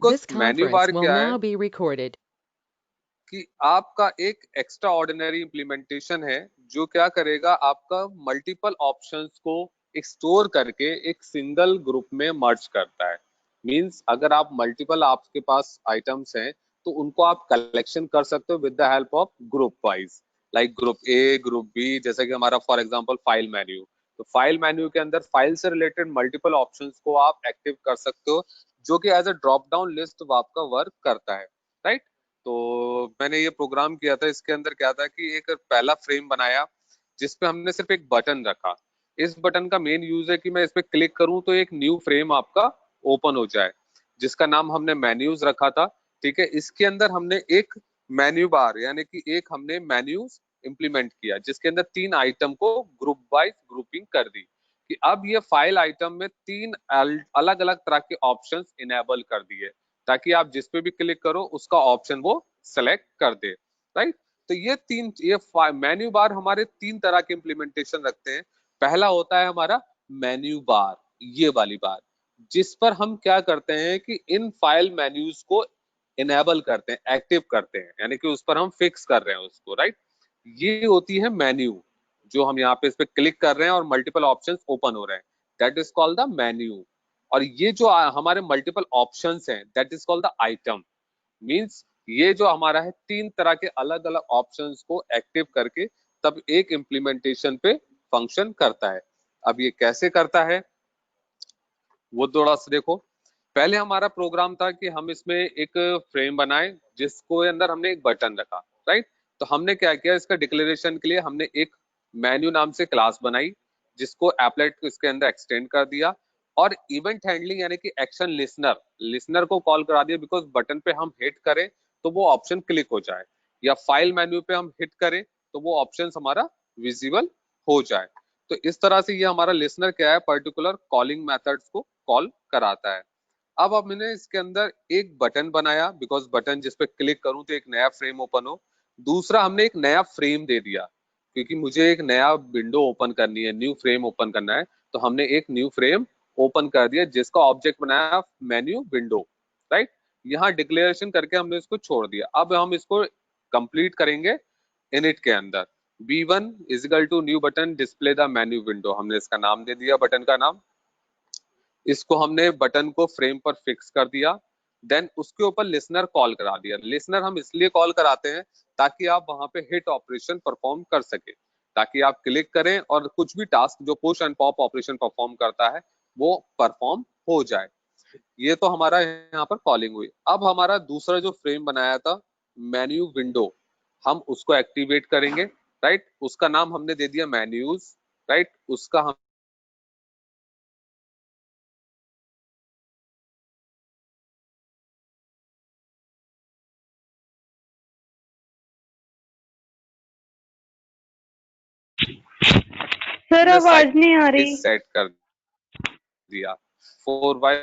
This conference will now be recorded. कि आपका एक एक्स्ट्रा ऑर्डिनरी इम्प्लीमेंटेशन है जो क्या करेगा, आपका मल्टीपल ऑप्शंस को एक स्टोर करके एक सिंगल ग्रुप में मर्ज करता है। मींस अगर आप मल्टीपल आपके पास आइटम्स हैं तो उनको आप कलेक्शन कर सकते हो with the help of group wise, like group A, group B. जैसे कि हमारा फॉर एग्जांपल फाइल मेन्यू, तो फाइल मेन्यू के अंदर फाइल से रिलेटेड मल्टीपल ऑप्शंस को आप एक्टिव कर सकते हो, जो कि as a drop down list आपका वर्क करता है, राइट। तो मैंने ये प्रोग्राम किया था, इसके अंदर क्या था कि एक पहला फ्रेम बनाया जिसपे हमने सिर्फ एक बटन रखा। इस बटन का मेन यूज है कि मैं इस पे क्लिक करूं तो एक न्यू फ्रेम आपका ओपन हो जाए, जिसका नाम हमने मेन्यूज रखा था। ठीक है, इसके अंदर हमने एक मेन्यू बार यानी कि एक हमने मेन्यूज इंप्लीमेंट किया जिसके अंदर 3 आइटम को ग्रुप वाइज ग्रुपिंग कर दी कि अब ये फाइल आइटम में 3 अलग अलग तरह के ऑप्शंस इनेबल कर दिए ताकि आप जिस पे भी क्लिक करो उसका ऑप्शन वो सेलेक्ट कर दे, राइट। तो ये मेन्यू बार हमारे 3 तरह के इंप्लीमेंटेशन रखते हैं। पहला होता है हमारा मेन्यू बार, ये वाली बार, जिस पर हम क्या करते हैं कि इन फाइल मेन्यूज को इनेबल करते हैं, एक्टिव करते हैं, यानी कि उस पर हम फिक्स कर रहे हैं उसको, राइट। ये होती है मेन्यू, जो हम यहाँ पे इस पे क्लिक कर रहे हैं और मल्टीपल ऑप्शंस ओपन हो रहे हैं, that is called the menu. और ये जो हमारे मल्टीपल ऑप्शंस हैं that is called the item. Means ये जो हमारा है 3 तरह के अलग अलग ऑप्शंस को एक्टिव करके तब एक इम्प्लीमेंटेशन पे फंक्शन करता है। अब ये कैसे करता है वो थोड़ा सा देखो। पहले हमारा प्रोग्राम था कि हम इसमें एक फ्रेम बनाए जिसको अंदर हमने एक बटन रखा, राइट। तो हमने क्या किया, इसका डिक्लेरेशन के लिए हमने एक मेन्यू नाम से क्लास बनाई जिसको एप्लेट इसके अंदर एक्सटेंड कर दिया, और इवेंट हैंडलिंग यानी कि एक्शन लिसनर को कॉल करा दिया, बिकॉज बटन पे हम हिट करें तो वो ऑप्शन क्लिक हो जाए, या फाइल मेन्यू पे हम हिट करें तो वो ऑप्शन हमारा विजिबल हो जाए। तो इस तरह से ये हमारा लिसनर क्या है, पर्टिकुलर कॉलिंग मेथड्स को कॉल कराता है। अब हमने इसके अंदर एक बटन बनाया, बिकॉज बटन जिस पे क्लिक करूं तो एक नया फ्रेम ओपन हो। दूसरा हमने एक नया फ्रेम दे दिया, क्योंकि मुझे एक नया विंडो ओपन करनी है, न्यू फ्रेम ओपन करना है, तो हमने एक न्यू फ्रेम ओपन कर दिया जिसका ऑब्जेक्ट बनाया मेन्यू विंडो, राइट। यहाँ डिक्लेरेशन करके हमने इसको छोड़ दिया। अब हम इसको कंप्लीट करेंगे इनिट के अंदर। b1 is equal to new button display the menu window, हमने इसका नाम दे दिया, बटन का नाम। इसको हमने बटन को फ्रेम पर फिक्स कर दिया, देन उसके ऊपर लिसनर कॉल करा दिया। लिसनर हम इसलिए कॉल कराते हैं ताकि आप वहां पे हिट ऑपरेशन परफॉर्म कर सके, ताकि आप क्लिक करें और कुछ भी टास्क जो push and pop operation perform करता है वो परफॉर्म हो जाए। ये तो हमारा यहाँ पर कॉलिंग हुई। अब हमारा दूसरा जो फ्रेम बनाया था मेन्यू विंडो, हम उसको एक्टिवेट करेंगे, राइट। उसका नाम हमने दे दिया मेन्यूज, राइट। उसका हम सर आवाज नहीं आ रही। सेट कर दिया 4y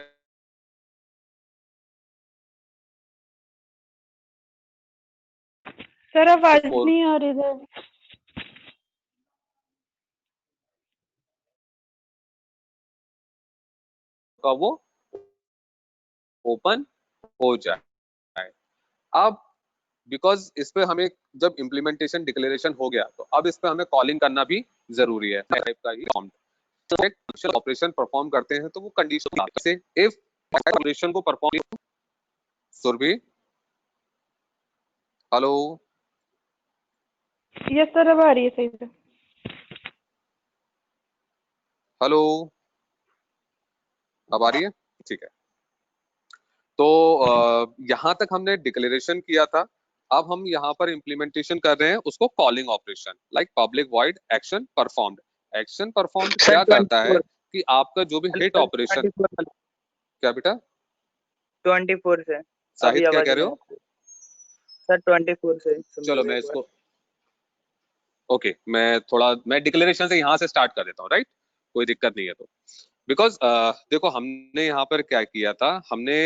सर आवाज नहीं आ रही सर। का वो ओपन हो जाए। अब बिकॉज इस पे हमें जब इम्प्लीमेंटेशन डिक्लेरेशन हो गया तो अब इस पे हमें कॉलिंग करना भी जरूरी है, टाइप का ही फॉर्म। तो ऑपरेशन परफॉर्म करते हैं तो वो कंडीशन से इफ ऑपरेशन को perform. Surabhi, hello. Yes sir अब आ रही है सही से। हेलो, अब आ रही है, ठीक है। तो यहाँ तक हमने डिक्लेरेशन किया था। अब हम यहाँ पर इम्प्लीमेंटेशन कर रहे हैं उसको calling operation, like public void action performed. Action performed क्या करता है कि आपका जो भी हिट ऑपरेशन, क्या बेटा 24 से साहिद क्या कह रहे हो सर? 24 से चलो मैं इसको ओके मैं डिक्लेरेशन से यहाँ से स्टार्ट कर देता हूँ, राइट। कोई दिक्कत नहीं है। तो बिकॉज देखो हमने यहाँ पर क्या किया था, हमने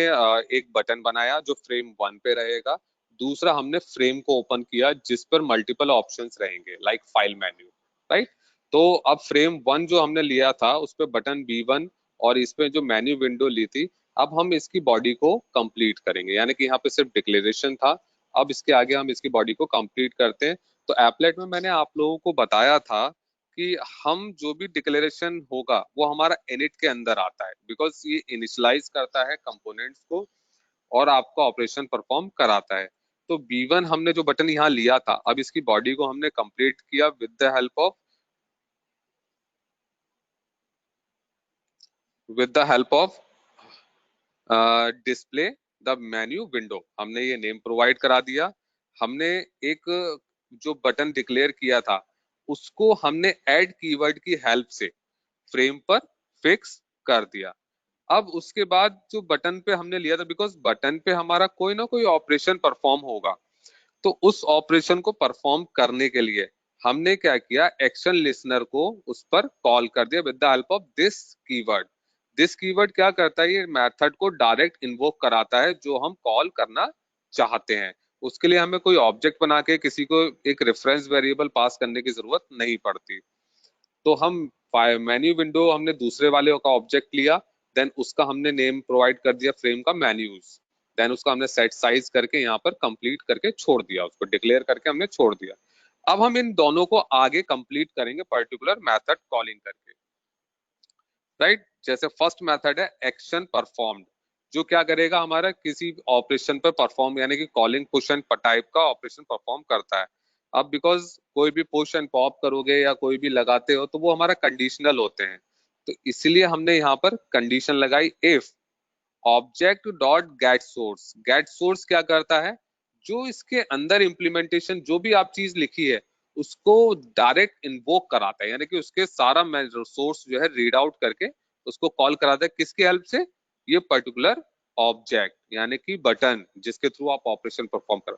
एक बटन बनाया जो फ्रेम 1 पे रहेगा। दूसरा हमने फ्रेम को ओपन किया जिस पर मल्टीपल ऑप्शंस रहेंगे, लाइक फाइल मेन्यू, राइट। तो अब फ्रेम 1 जो हमने लिया था उस पे बटन B1 और इस पे जो मेन्यू विंडो ली थी, अब हम इसकी बॉडी को कंप्लीट करेंगे, यानी कि यहाँ पे सिर्फ डिक्लेरेशन था, अब इसके आगे हम इसकी बॉडी को कंप्लीट करते हैं। तो एप्लेट में मैंने आप लोगों को बताया था कि हम जो भी डिक्लेरेशन होगा वो हमारा इनिट के अंदर आता है, बिकॉज ये इनिशियलाइज करता है कंपोनेंट्स को और आपका ऑपरेशन परफॉर्म कराता है। तो B1 हमने जो बटन यहाँ लिया था, अब इसकी बॉडी को हमने कंप्लीट किया with the help of display the menu window. हमने ये नेम प्रोवाइड करा दिया, हमने एक जो बटन डिक्लेयर किया था उसको हमने ऐड कीवर्ड की हेल्प से फ्रेम पर फिक्स कर दिया। अब उसके बाद जो बटन पे हमने लिया था, बिकॉज बटन पे हमारा कोई ना कोई ऑपरेशन परफॉर्म होगा, तो उस ऑपरेशन को परफॉर्म करने के लिए हमने क्या किया, एक्शन लिसनर को उस पर कॉल कर दिया with the help of this keyword. This keyword क्या करता है, ये मेथड को डायरेक्ट इन्वोक कराता है जो हम कॉल करना चाहते हैं। उसके लिए हमें कोई ऑब्जेक्ट बना के किसी को एक रेफरेंस वेरिएबल पास करने की जरूरत नहीं पड़ती। तो हम मेन्यू विंडो हमने दूसरे वाले का ऑब्जेक्ट लिया, देन उसका हमने नेम प्रोवाइड कर दिया फ्रेम का मेन्यूज, देन उसका हमने सेट साइज करके यहाँ पर कंप्लीट करके छोड़ दिया, उसको डिक्लेयर करके हमने छोड़ दिया। अब हम इन दोनों को आगे कंप्लीट करेंगे पर्टिकुलर मेथड कॉलिंग करके, राइट। जैसे फर्स्ट मेथड है एक्शन परफॉर्म्ड, जो क्या करेगा, हमारा किसी ऑपरेशन पर परफॉर्म, यानी कि कॉलिंग पुश एंड टाइप का ऑपरेशन परफॉर्म करता है। अब बिकॉज कोई भी पुश एंड पॉप करोगे या कोई भी लगाते हो तो वो हमारा कंडीशनल होते हैं, तो इसलिए हमने यहाँ पर कंडीशन लगाई if object dot get source. Get source क्या करता है, जो इसके अंदर इम्प्लीमेंटेशन जो भी आप चीज लिखी है उसको डायरेक्ट इन्वोक कराता है, यानी कि उसके सारा सोर्स जो है रीड आउट करके उसको कॉल कराता है, किसकी हेल्प से, ये पर्टिकुलर ऑब्जेक्ट यानी कि बटन जिसके थ्रू आप ऑपरेशन परफॉर्म करो।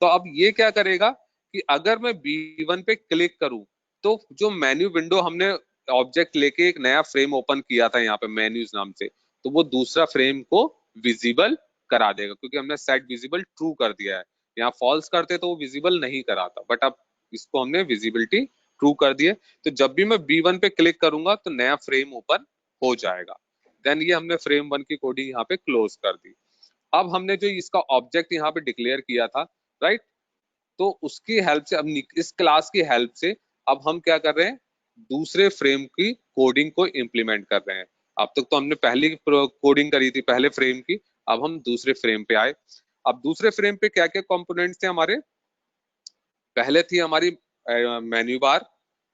तो अब ये क्या करेगा कि अगर मैं B1 पे क्लिक करूं तो जो मेन्यू विंडो हमने ऑब्जेक्ट लेके एक नया फ्रेम ओपन किया था यहाँ पे मेन्यूज नाम से, तो वो दूसरा फ्रेम को विजिबल करा देगा, क्योंकि हमने सेट विजिबल ट्रू कर दिया है। यहाँ फॉल्स करते तो वो विजिबल नहीं कराता, बट अब इसको हमने विजिबिलिटी ट्रू कर दिए, तो जब भी मैं B1 पे क्लिक करूंगा तो नया फ्रेम ओपन हो जाएगा। देन ये हमने फ्रेम 1 की कोडिंग यहाँ पे क्लोज कर दी। अब हमने जो इसका ऑब्जेक्ट यहाँ पे डिक्लेयर किया था, राइट, तो उसकी हेल्प से, अब इस क्लास की हेल्प से अब हम क्या कर रहे हैं, दूसरे फ्रेम की कोडिंग को इम्प्लीमेंट कर रहे हैं। अब तक तो हमने पहली कोडिंग करी थी पहले फ्रेम की, अब हम दूसरे फ्रेम पे आए। अब दूसरे फ्रेम पे क्या क्या कंपोनेंट्स थे हमारे, पहले थी हमारी मेन्यू बार,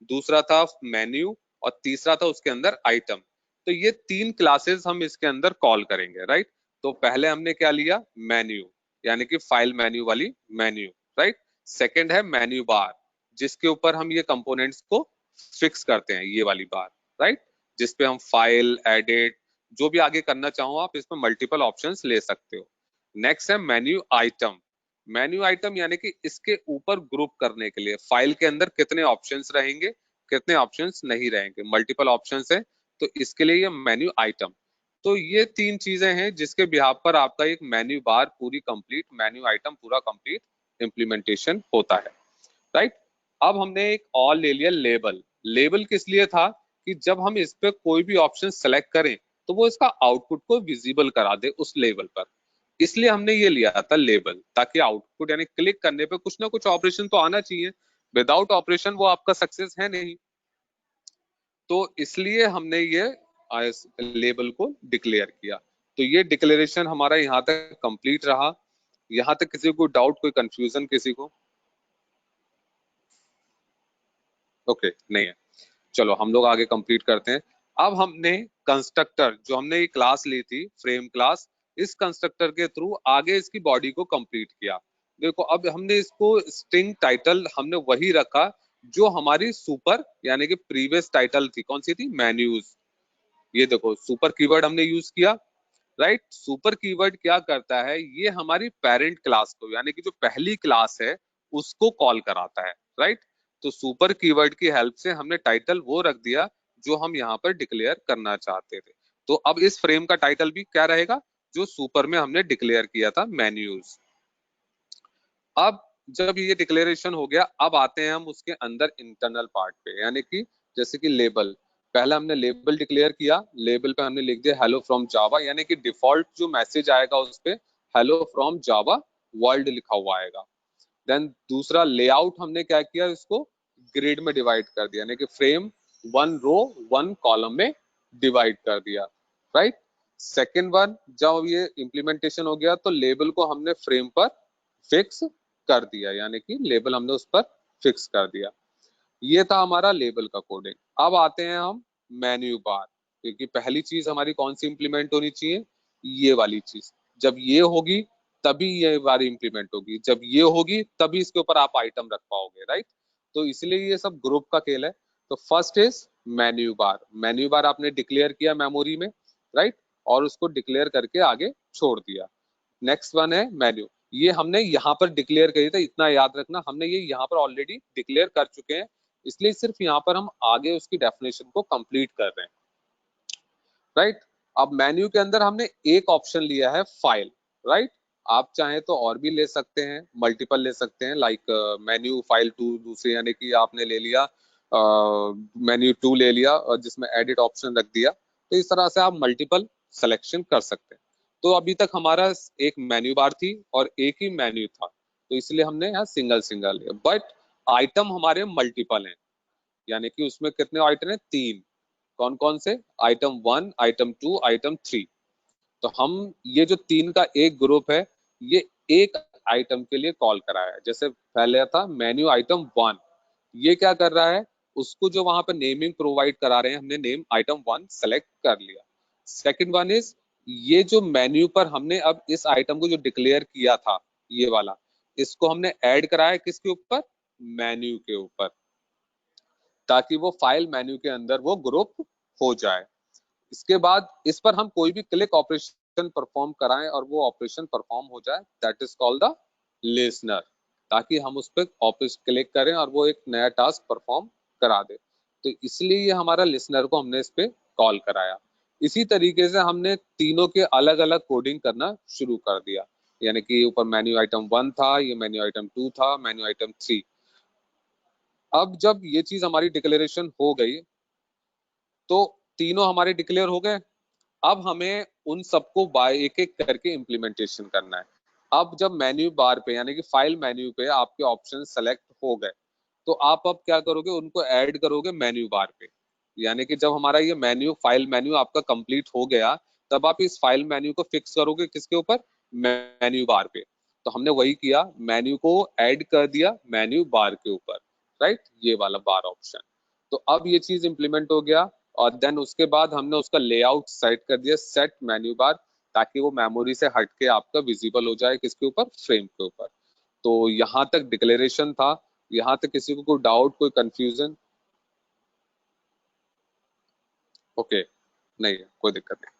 दूसरा था मेन्यू, और तीसरा था उसके अंदर आइटम। तो ये तीन क्लासेस हम इसके अंदर कॉल करेंगे, राइट। तो पहले हमने क्या लिया, मेन्यू, यानी कि फाइल मेन्यू वाली मेन्यू, राइट। सेकंड है मेन्यू बार, जिसके ऊपर हम ये कंपोनेंट्स को फिक्स करते हैं, ये वाली बार, राइट, जिसपे हम फाइल एडिट जो भी आगे करना चाहो आप इसमें मल्टीपल ऑप्शंस ले सकते हो। नेक्स्ट है मेन्यू आइटम। मेन्यू आइटम यानी कि इसके ऊपर ग्रुप करने के लिए फाइल के अंदर कितने ऑप्शंस रहेंगे, कितने ऑप्शंस नहीं रहेंगे, मल्टीपल ऑप्शंस है, तो इसके लिए ये मेन्यू आइटम। तो ये तीन चीजें हैं जिसके बिहाफ पर आपका एक मेन्यू बार पूरी कंप्लीट, मेन्यू आइटम पूरा कंप्लीट इंप्लीमेंटेशन होता है, राइट। अब हमने एक और ले लिया लेबल। लेबल किस लिए था कि जब हम इस पे कोई भी ऑप्शन सेलेक्ट करें तो वो इसका आउटपुट को विजिबल करा दे उस लेवल पर, इसलिए हमने ये लिया था लेबल, ताकि आउटपुट यानी क्लिक करने पे कुछ ना कुछ ऑपरेशन तो आना चाहिए, विदाउट ऑपरेशन वो आपका सक्सेस है नहीं। तो इसलिए हमने ये लेबल को डिक्लेयर किया। तो ये डिक्लेरेशन हमारा यहाँ तक कंप्लीट रहा। यहाँ तक किसी को डाउट, कोई कंफ्यूजन किसी को? ओके, नहीं है। चलो हम लोग आगे कंप्लीट करते हैं। अब हमने कंस्ट्रक्टर, जो हमने ये क्लास ली थी फ्रेम क्लास, इस कंस्ट्रक्टर के थ्रू आगे इसकी बॉडी को कंप्लीट किया। देखो अब हमने इसको स्ट्रिंग टाइटल हमने वही रखा जो हमारी सुपर यानी कि प्रीवियस टाइटल थी, कौन सी थी, मेन्यूज। ये देखो सुपर कीवर्ड हमने यूज किया, राइट। सुपर कीवर्ड क्या करता है, ये हमारी पेरेंट क्लास को यानी कि जो पहली क्लास है उसको कॉल कराता है, राइट। तो सुपर कीवर्ड की हेल्प से हमने टाइटल वो रख दिया जो हम यहाँ पर डिक्लेयर करना चाहते थे। तो अब इस फ्रेम का टाइटल भी क्या रहेगा, जो सुपर में हमने डिक्लेयर किया था, मेन्यूज। अब जब ये डिक्लेरेशन हो गया, अब आते हैं हम उसके अंदर इंटरनल पार्ट पे, यानी कि जैसे कि लेबल। पहले हमने लेबल डिक्लेयर किया, लेबल पे हमने लिख दिया हेलो फ्रॉम जावा, यानी कि डिफॉल्ट जो मैसेज आएगा उस पे हेलो फ्रॉम जावा वर्ल्ड लिखा हुआ आएगा। देन दूसरा लेआउट हमने क्या किया, इसको ग्रिड में डिवाइड कर दिया, यानी कि फ्रेम 1 रो 1 कॉलम में डिवाइड कर दिया, राइट। सेकेंड वन, जब ये इम्प्लीमेंटेशन हो गया तो लेबल को हमने फ्रेम पर फिक्स कर दिया, यानी कि लेबल हमने उस पर फिक्स कर दिया। ये था हमारा लेबल का कोडिंग। अब आते हैं हम मेन्यू बार, क्योंकि पहली चीज हमारी कौन सी इंप्लीमेंट होनी चाहिए, ये वाली चीज। जब ये होगी तभी ये वाली इंप्लीमेंट होगी, जब ये होगी तभी इसके ऊपर आप आइटम रख पाओगे, राइट। तो इसलिए ये सब ग्रुप का खेल है। तो first is menu bar. Menu bar आपने डिक्लेयर किया मेमोरी में, राइट, और उसको डिक्लेयर करके आगे छोड़ दिया। नेक्स्ट वन है मेन्यू, ये हमने यहाँ पर डिक्लेयर करी था, इतना याद रखना, हमने ये यहाँ पर ऑलरेडी डिक्लेयर कर चुके हैं, इसलिए सिर्फ यहाँ पर हम आगे उसकी डेफिनेशन को कंप्लीट कर रहे हैं, राइट। अब मेन्यू के अंदर हमने एक ऑप्शन लिया है फाइल, राइट। आप चाहें तो और भी ले सकते हैं, मल्टीपल ले सकते हैं, लाइक मेन्यू फाइल 2 दूसरे, यानी कि आपने ले लिया मेन्यू 2 ले लिया और जिसमें एडिट ऑप्शन रख दिया, तो इस तरह से आप मल्टीपल सिलेक्शन कर सकते हैं। तो अभी तक हमारा एक मेन्यू बार थी और एक ही मेन्यू था, तो इसलिए हमने यहाँ सिंगल सिंगल लिया, बट आइटम हमारे मल्टीपल हैं, यानी कि उसमें कितने आइटम हैं, 3। कौन कौन से, आइटम 1, आइटम 2, आइटम 3। तो हम ये जो 3 का एक ग्रुप है, ये एक आइटम के लिए कॉल कराया है। जैसे पहले था मेन्यू आइटम 1, ये क्या कर रहा है, उसको जो वहां पे नेमिंग प्रोवाइड करा रहे हैं, हमने नेम आइटम 1 सेलेक्ट कर लिया। सेकंड वन इज, ये जो मेन्यू पर हमने अब इस आइटम को जो डिक्लेयर किया था, ये वाला, इसको हमने ऐड कराया किसके ऊपर, मेन्यू के ऊपर, ताकि वो फाइल मेन्यू के अंदर वो ग्रुप हो जाए। इसके बाद इस पर हम कोई भी क्लिक ऑपरेशन परफॉर्म कराएं और वो ऑपरेशन परफॉर्म हो जाए, that is called the listener, ताकि हम उस पर ऑपरेशन क्लिक करें और वो एक नया टास्क परफॉर्म करा दे। तो इसलिए ये हमारा लिसनर को हमने इस पे कॉल कराया। इसी तरीके से हमने तीनों के अलग अलग कोडिंग करना शुरू कर दिया, यानी कि ऊपर मेन्यू आइटम 1 था, ये मेन्यू आइटम 2 था, मेन्यू आइटम 3। अब जब ये चीज हमारी डिक्लेरेशन हो गई तो तीनों हमारे डिक्लेयर हो गए। अब हमें उन सबको बाय एक एक करके इम्प्लीमेंटेशन करना है। अब जब मेन्यू बार पे, यानी कि फाइल मेन्यू पे आपके ऑप्शन सेलेक्ट हो गए, तो आप अब क्या करोगे, उनको ऐड करोगे मेन्यू बार पे। यानी कि जब हमारा ये मेन्यू फाइल मेन्यू आपका कंप्लीट हो गया, तब आप इस फाइल मेन्यू को फिक्स करोगे किसके ऊपर, मेन्यू बार पे। तो हमने वही किया, मेन्यू को ऐड कर दिया मेन्यू बार के ऊपर, राइट, ये वाला बार ऑप्शन। तो अब ये चीज इंप्लीमेंट हो गया, और देन उसके बाद हमने उसका लेआउट सेट कर दिया, सेट मेन्यू बार, ताकि वो मेमोरी से हट के आपका विजिबल हो जाए किसके ऊपर, फ्रेम के ऊपर। तो यहाँ तक डिक्लेरेशन था। यहाँ तक किसी को कोई डाउट, कोई कंफ्यूजन? ओके, नहीं है, कोई दिक्कत नहीं।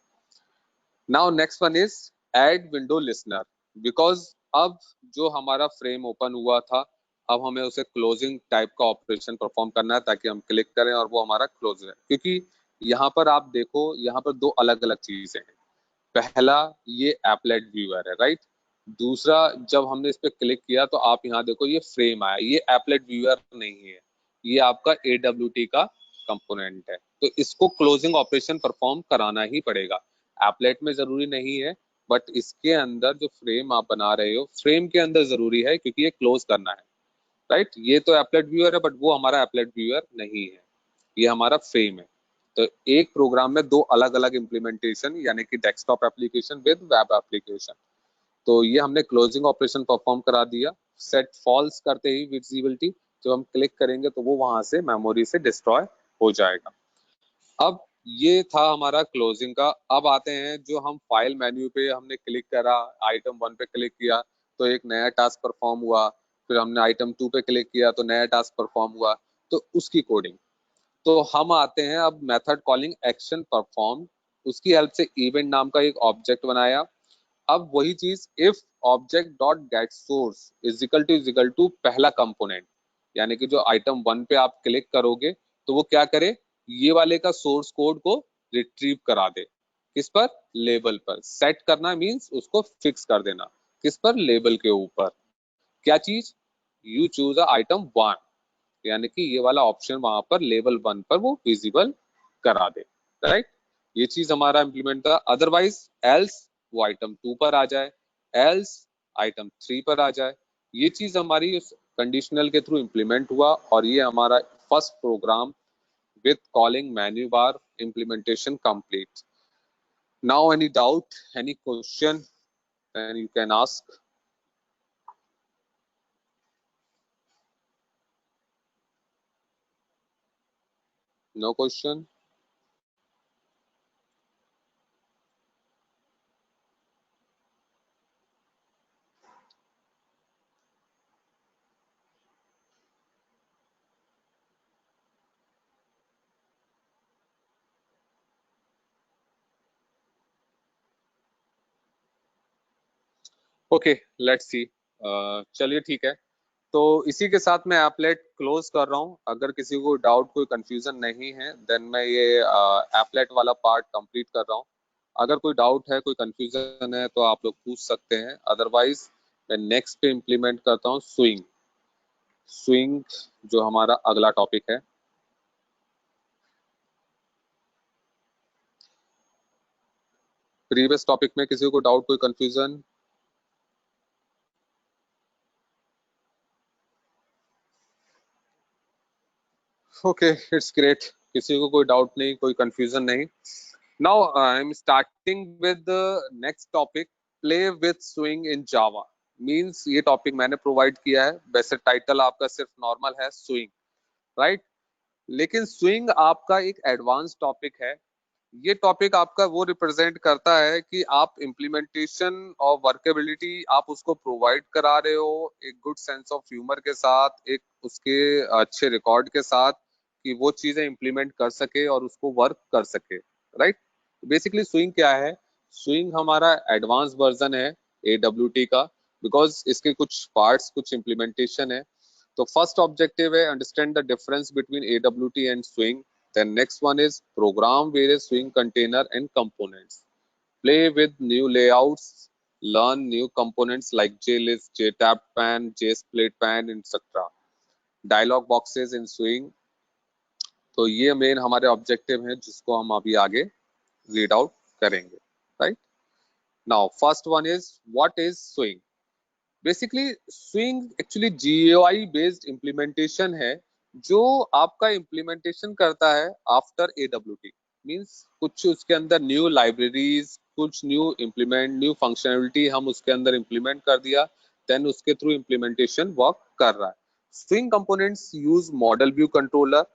Now next one is add window listener, because अब जो हमारा फ्रेम ओपन हुआ था, अब हमें उसे क्लोजिंग टाइप का ऑपरेशन परफॉर्म करना है, ताकि हम क्लिक करें और वो हमारा क्लोज है। क्योंकि यहाँ पर आप देखो, यहाँ पर दो अलग अलग चीजें हैं। पहला, ये एपलेट व्यूअर है, राइट। दूसरा, जब हमने इस पे क्लिक किया तो आप यहाँ देखो ये फ्रेम आया, ये एपलेट व्यूअर नहीं है, ये आपका AWT का कंपोनेंट है। तो इसको क्लोजिंग ऑपरेशन परफॉर्म कराना ही पड़ेगा। एपलेट में जरूरी नहीं है, बट इसके अंदर जो फ्रेम आप बना रहे हो, फ्रेम के अंदर जरूरी है, क्योंकि ये क्लोज करना है, राइट। ये तो एपलेट व्यूअर है, बट वो हमारा एपलेट व्यूअर नहीं है, ये हमारा फ्रेम है। तो एक प्रोग्राम में दो अलग अलग इम्प्लीमेंटेशन, यानी कि desktop application with web application. तो ये हमने क्लोजिंग ऑपरेशन परफॉर्म करा दिया। सेट फॉल्स करते ही विजिबिलिटी, जब हम क्लिक करेंगे तो वो वहां से मेमोरी से डिस्ट्रॉय हो जाएगा। अब ये था हमारा क्लोजिंग का। अब आते हैं, जो हम फाइल मेन्यू पे हमने क्लिक करा, आइटम 1 पे क्लिक किया तो एक नया टास्क परफॉर्म हुआ, फिर हमने आइटम 2 पे क्लिक किया तो नया टास्क परफॉर्म हुआ, तो उसकी कोडिंग। तो हम आते हैं अब मेथड कॉलिंग एक्शन परफॉर्म, उसकी हेल्प से इवेंट नाम का एक ऑब्जेक्ट बनाया। अब वही चीज, if object dot get source is equal to पहला कंपोनेंट, यानी कि जो आइटम 1 पे आप क्लिक करोगे तो वो क्या करे, ये वाले का सोर्स कोड को रिट्रीव करा दे। किस पर, लेबल पर। सेट करना मींस उसको फिक्स कर देना, किस पर, लेबल के ऊपर। क्या चीज, यू चूज आइटम 1, यानी कि ये वाला ऑप्शन वहां पर लेवल 1 पर वो विजिबल करा दे, राइट। ये चीज हमारा इम्प्लीमेंट था। अदरवाइज एल्स वो आइटम 2 पर आ जाए, एल्स आइटम 3 पर आ जाए। ये चीज हमारी उस कंडीशनल के थ्रू इम्प्लीमेंट हुआ और ये हमारा first program with calling menu bar implementation complete. Now any doubt, any question, then you can ask. No question? Okay, let's see. चलिए ठीक है, तो इसी के साथ मैं एप्लेट क्लोज कर रहा हूँ। अगर किसी को डाउट, कोई कंफ्यूजन नहीं है, देन मैं ये एप्लेट वाला पार्ट कंप्लीट कर रहा हूँ। अगर कोई डाउट है, कोई कंफ्यूजन है, तो आप लोग पूछ सकते हैं। अदरवाइज मैं नेक्स्ट पे इम्प्लीमेंट करता हूँ स्विंग। स्विंग जो हमारा अगला टॉपिक है। प्रीवियस टॉपिक में किसी को डाउट, कोई कंफ्यूजन? Okay, it's great. किसी को कोई डाउट नहीं, कोई कंफ्यूजन नहीं। Now I am starting with next topic, play with swing in Java. Means ये टॉपिक मैंने प्रोवाइड किया है। वैसे टाइटल आपका सिर्फ नॉर्मल है स्विंग, राइट, लेकिन स्विंग आपका एक एडवांस टॉपिक है। ये टॉपिक आपका वो रिप्रेजेंट करता है कि आप इम्प्लीमेंटेशन और वर्केबिलिटी आप उसको प्रोवाइड करा रहे हो एक गुड सेंस ऑफ ह्यूमर के साथ, एक उसके अच्छे रिकॉर्ड के साथ, कि वो चीजें इम्प्लीमेंट कर सके और उसको वर्क कर सके, राइट। बेसिकली स्विंग क्या है? स्विंग हमारा एडवांस वर्जन है AWT का, बिकॉज इसके कुछ पार्ट्स, कुछ इम्प्लीमेंटेशन है। तो फर्स्ट ऑब्जेक्टिव है understand the difference between AWT and swing. Then next one is program various swing container and components. Play with new layouts, learn new components like JList, JTabPan, JSplitPan, etc. Dialog boxes in swing. तो ये main हमारे objective हैं जिसको हम अभी आगे read out करेंगे, right. Now first one is what is swing. Basically swing actually GUI based implementation है जो आपका इम्प्लीमेंटेशन करता है आफ्टर AWT। मींस कुछ उसके अंदर न्यू लाइब्रेरीज, कुछ न्यू इम्प्लीमेंट, न्यू फंक्शनलिटी हम उसके अंदर इम्प्लीमेंट कर दिया, देन उसके थ्रू इम्प्लीमेंटेशन वर्क कर रहा है। Swing components use model view controller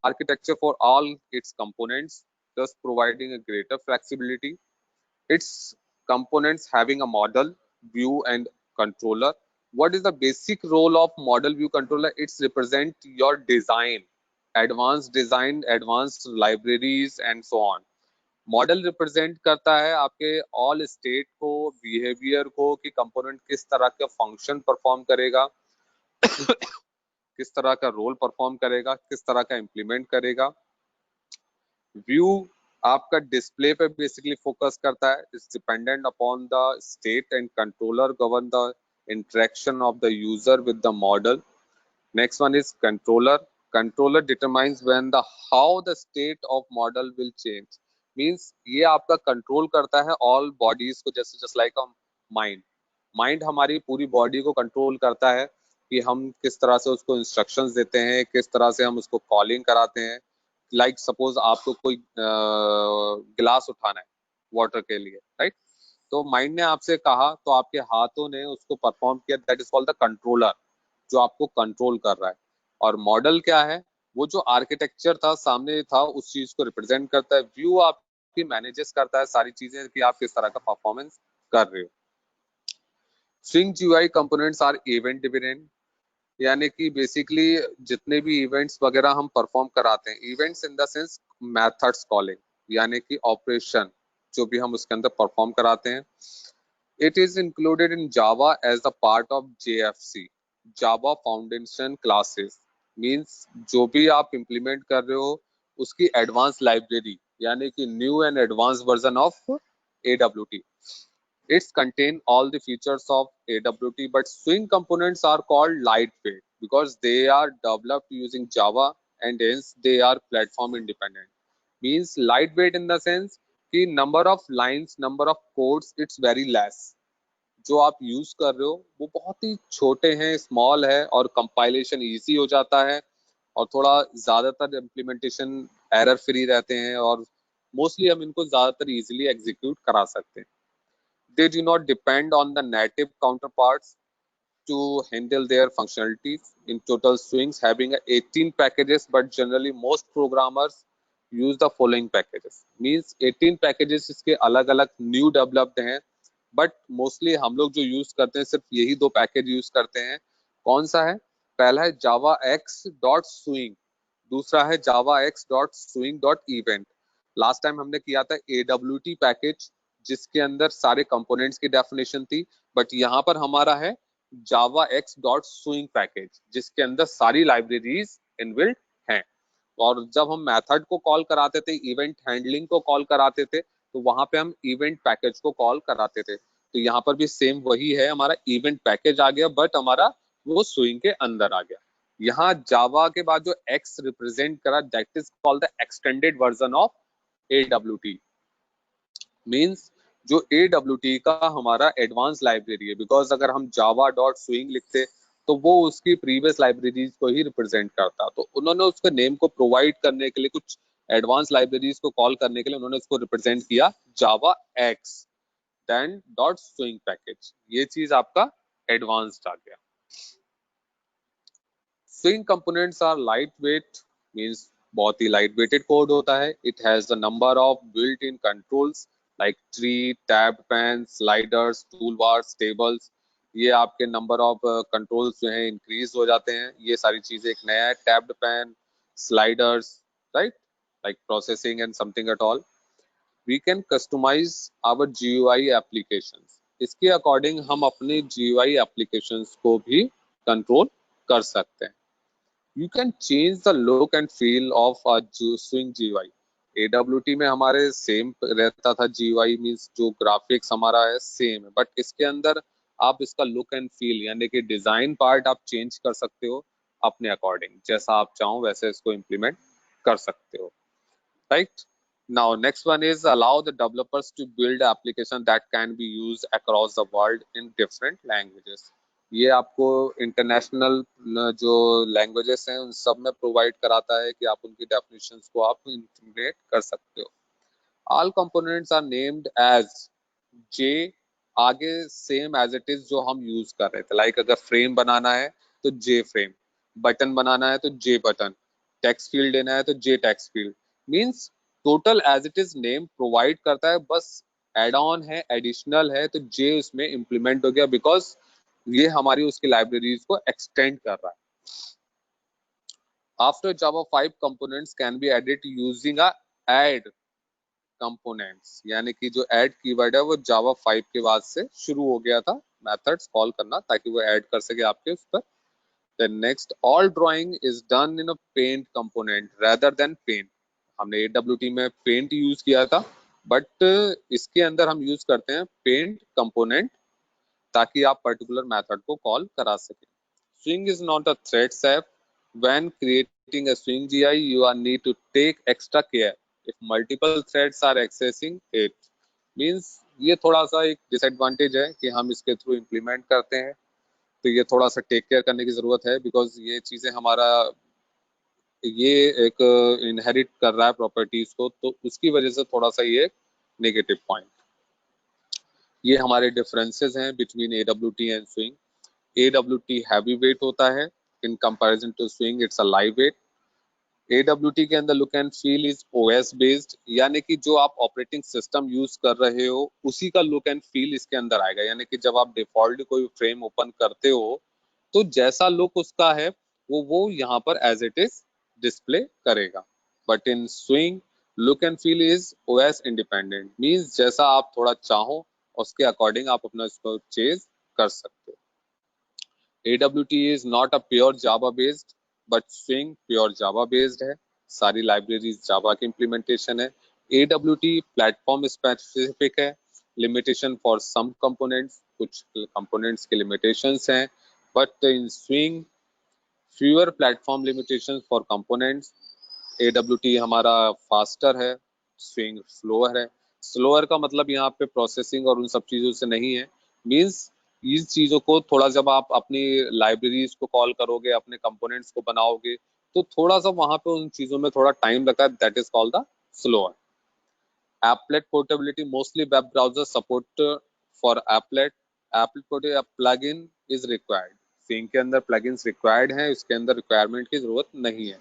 architecture for all its components, thus providing a greater flexibility. Its components having a model, view, and controller. What is the basic role of model view controller? It's represent your design, advanced libraries, and so on. Model represent करता है आपके all state को, behaviour को, कि component किस तरह का function perform करेगा, किस तरह का रोल परफॉर्म करेगा, किस तरह का इम्प्लीमेंट करेगा। व्यू आपका डिस्प्ले पे बेसिकली फोकस करता है। It's dependent upon the state and controller govern the interaction of the user with the model. Next one is controller. Controller determines when the how the state of model will change. Means ये आपका control करता है all bodies को, जैसे just like a mind. Mind हमारी पूरी body को control करता है कि हम किस तरह से उसको इंस्ट्रक्शंस देते हैं, किस तरह से हम उसको कॉलिंग कराते हैं। लाइक सपोज आपको कोई गिलास उठाना है वाटर के लिए, राइट, तो माइंड ने आपसे कहा तो आपके हाथों ने उसको परफॉर्म किया, that is called the controller, जो आपको कंट्रोल कर रहा है। और मॉडल क्या है? वो जो आर्किटेक्चर था, सामने था, उस चीज को रिप्रेजेंट करता है। व्यू आपकी मैनेजेस करता है सारी चीजें कि आप किस तरह का परफॉर्मेंस कर रहे हो। Swing GUI components are event dependent, यानी कि बेसिकली जितने भी इवेंट्स वगैरह हम परफॉर्म कराते हैं, events in the sense methods calling, यानी कि ऑपरेशन जो भी हम उसके अंदर परफॉर्म कराते हैं। It is included in Java as the part of JFC, Java foundation classes. Means जो भी आप इंप्लीमेंट कर रहे हो उसकी एडवांस लाइब्रेरी, यानी कि new and advance version of AWT. It's contain all the features of AWT, but swing components are called lightweight because they are developed using Java and hence they are platform independent. Means light weight in the sense कि number of lines, number of codes, it's very less. जो आप use कर रहे हो वो बहुत ही छोटे हैं, स्मॉल है, और कंपाइलेशन इजी हो जाता है, और थोड़ा ज्यादातर इम्प्लीमेंटेशन एरर फ्री रहते हैं, और मोस्टली हम इनको ज्यादातर इजीली एग्जीक्यूट करा सकते हैं। They do not depend on the native counterparts to handle their functionalities. In total, Swings having 18 packages, but generally most programmers use the following packages. Means 18 packages इसके अलग-अलग new developed हैं, but mostly हम लोग जो use करते हैं सिर्फ यही दो पैकेज यूज करते हैं। कौन सा है? पहला है javax.swing, दूसरा है javax.swing.event। लास्ट टाइम हमने किया था AWT पैकेज, जिसके अंदर सारे कंपोनेंट्स की डेफिनेशन थी, बट यहाँ पर हमारा है javax.swing पैकेज, जिसके अंदर सारी लाइब्रेरीज इनबिल्ट हैं। और जब हम मेथड को कॉल कराते थे, इवेंट हैंडलिंग को कॉल कराते थे, तो वहां पे हम इवेंट पैकेज को कॉल कराते थे। तो यहाँ पर भी सेम वही है, हमारा इवेंट पैकेज आ गया, बट हमारा वो स्विंग के अंदर आ गया। यहाँ जावा के बाद जो एक्स रिप्रेजेंट करा, that is called the extended version of AWT। Means जो AWT का हमारा एडवांस लाइब्रेरी है, बिकॉज अगर हम java.swing लिखते तो वो उसकी प्रीवियस लाइब्रेरीज को ही रिप्रेजेंट करता, तो उन्होंने उसके नेम को प्रोवाइड करने के लिए, कुछ एडवांस लाइब्रेरीज को कॉल करने के लिए उन्होंने उसको रिप्रेजेंट किया javax then .swing पैकेज। ये चीज आपका एडवांस्ड आ गया। Swing components are lightweight, means बहुत ही लाइट वेटेड कोड होता है। It has the number of built in controls like tree, tab pan, sliders, tool bars, tables. ये आपके नंबर ऑफ कंट्रोल्स जो है इंक्रीज हो जाते हैं। ये सारी चीजें एक नया है, tabbed pane, sliders, right, like processing and something at all. We can customise our GUI applications. इसके अकॉर्डिंग हम अपने GUI एप्लीकेशंस को भी कंट्रोल कर सकते हैं। You can change the look and feel of a Swing GUI. AWT में हमारे सेम रहता था GUI, मीन्स जो ग्राफिक्स हमारा है सेम है, बट इसके अंदर आप इसका लुक एंड फील यानी कि डिजाइन पार्ट आप चेंज कर सकते हो अपने अकॉर्डिंग, जैसा आप चाहो वैसे इसको इम्प्लीमेंट कर सकते हो, right. Now next one is allow the developers to build application that can be used across the world in different languages. ये आपको इंटरनेशनल जो लैंग्वेजेस हैं उन सब में प्रोवाइड कराता है कि आप उनकी डेफिनेशंस को आप इंटीग्रेट कर सकते हो। All components are named as J, आगे सेम एज इट इज जो हम यूज कर रहे थे। लाइक अगर फ्रेम बनाना है तो जे फ्रेम, बटन बनाना है तो जे बटन, टेक्स्ट फील्ड देना है तो J text field. Means total as it is name provide करता है, बस एड ऑन है, एडिशनल है तो जे उसमें इम्प्लीमेंट हो गया, बिकॉज ये हमारी उसकी लाइब्रेरीज को एक्सटेंड कर रहा है। After Java 5 components can be added using a add components, यानी कि जो ऐड कीवर्ड है वो जावा 5 के बाद से शुरू हो गया था मेथड्स कॉल करना, ताकि वो ऐड कर सके आपके उस पर। Then next, all drawing is done in a paint component rather than paint. हमने AWT में पेंट यूज किया था, बट इसके अंदर हम यूज करते हैं पेंट कंपोनेंट, ताकि आप पर्टिकुलर मेथड को कॉल करा सके। Swing is not a thread set. When creating a Swing GUI, you are need to take extra care if multiple threads are accessing it. Means ये थोड़ा सा एक डिसएडवांटेज है कि हम इसके थ्रू इम्प्लीमेंट करते हैं, तो ये थोड़ा सा टेक केयर करने की जरूरत है, बिकॉज ये चीजें हमारा ये एक इनहेरिट कर रहा है प्रॉपर्टीज को, तो उसकी वजह से थोड़ा सा ये नेगेटिव पॉइंट। ये हमारे डिफरेंसेस हैं between AWT and Swing। AWT heavy weight होता है in comparison to Swing, it's a light weight. AWT के अंदर look and feel is OS based, यानी कि जो आप ऑपरेटिंग सिस्टम यूज कर रहे हो उसी का लुक एंड फील इसके अंदर आएगा। यानी कि जब आप डिफॉल्ट कोई फ्रेम ओपन करते हो तो जैसा लुक उसका है वो यहाँ पर एज इट इज डिस्प्ले करेगा। But in Swing look and feel is OS independent, means जैसा आप थोड़ा चाहो उसके अकॉर्डिंग आप अपना इसको चेंज कर सकते हो। AWT is not a pure Java based, but Swing pure Java based है। सारी लाइब्रेरीज जावा की इम्प्लीमेंटेशन है। AWT प्लेटफॉर्म स्पेसिफिक है, लिमिटेशन फॉर सम कंपोनेंट्स, कुछ कंपोनेंट्स के लिमिटेशंस हैं, but in Swing fewer platform limitations for components, AWT हमारा faster है, स्विंग स्लोअर है। स्लोअर का मतलब यहाँ पे प्रोसेसिंग और उन सब चीजों से नहीं है, मींस इन चीजों को थोड़ा जब आप अपनी लाइब्रेरीज को कॉल करोगे, अपने कंपोनेंट्स को बनाओगे, तो थोड़ा सा वहां पे उन चीजों में थोड़ा टाइम लगता है, that is called the slower. applet portability, mostly web browsers support for applet। applet portability plugin is required। Swing के अंदर plugins required हैं, इसके अंदर requirement की जरूरत नहीं है।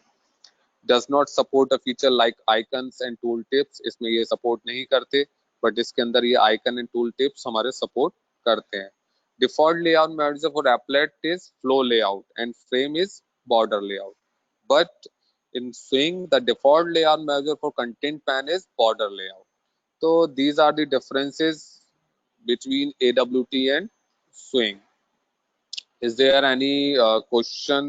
does not support a feature like icons and tool tips, इसमें ये support नहीं करते, but इसके अंदर ये icon and tool tips हमारे support करते हैं। default layout manager for applet is flow layout and frame is border layout, but in Swing the default layout manager for content pan is border layout। So these are the differences between AWT and Swing। Is there any question?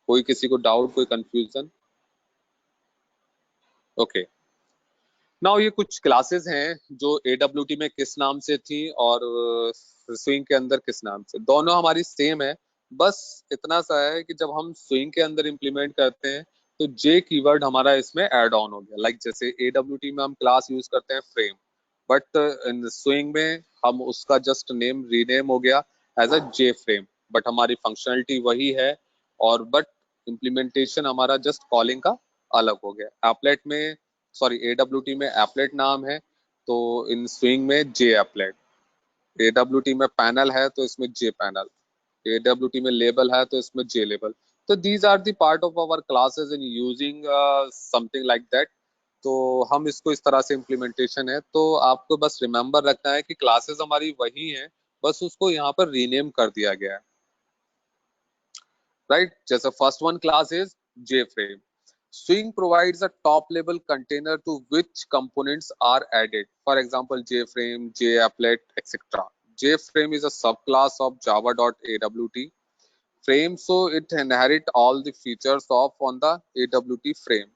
कोई किसी को doubt, कोई confusion? Okay, now ये कुछ classes हैं जो AWT में किस नाम से थी और स्विंग के अंदर किस नाम से। दोनों हमारी सेम है, बस इतना सा है कि जब हम स्विंग के अंदर इंप्लीमेंट करते हैं तो जे कीवर्ड हमारा इसमें ऐड ऑन हो गया। लाइक जैसे AWT में हम क्लास यूज करते हैं फ्रेम, बट इन स्विंग में हम उसका जस्ट नेम रीनेम हो गया as a J frame, but हमारी फंक्शनलिटी वही है, और बट इम्प्लीमेंटेशन हमारा जस्ट कॉलिंग का अलग हो गया। एप्लेट में, सॉरी AWT में एप्लेट नाम है, तो इन स्विंग में जे एप्लेट। AWT में पैनल है तो इसमें जे पैनल, AWT में लेबल है तो इसमें जे लेबल। तो these are the part of our classes in using something like that. तो हम इसको इस तरह से इम्प्लीमेंटेशन है, तो आपको बस रिमेम्बर रखना है कि क्लासेस हमारी वही हैं, बस उसको यहाँ पर रीनेम कर दिया गया है, राइट। जैसे first one class is J frame. Swing provides a top-level container to which components are added. For example, JFrame, JApplet, etc. JFrame is a subclass of java.awt frame, so it inherits all the features of on the AWT frame,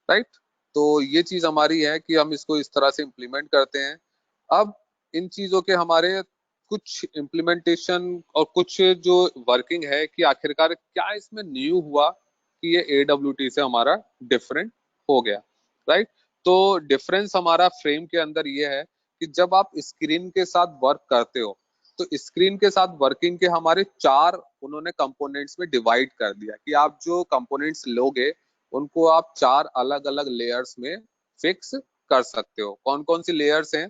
right? तो ये चीज हमारी है कि हम इसको इस तरह से इम्प्लीमेंट करते हैं। अब इन चीजों के हमारे कुछ इम्प्लीमेंटेशन और कुछ जो वर्किंग है कि आखिरकार क्या इसमें न्यू हुआ कि ये AWT से हमारा डिफरेंट हो गया, राइट। तो डिफरेंस हमारा फ्रेम के अंदर ये है कि जब आप स्क्रीन के साथ वर्क करते हो, तो स्क्रीन के साथ वर्किंग के हमारे चार उन्होंने कंपोनेंट्स में डिवाइड कर दिया कि आप जो कंपोनेंट्स लोगे उनको आप चार अलग अलग लेयर्स में फिक्स कर सकते हो। कौन कौन सी लेयर्स हैं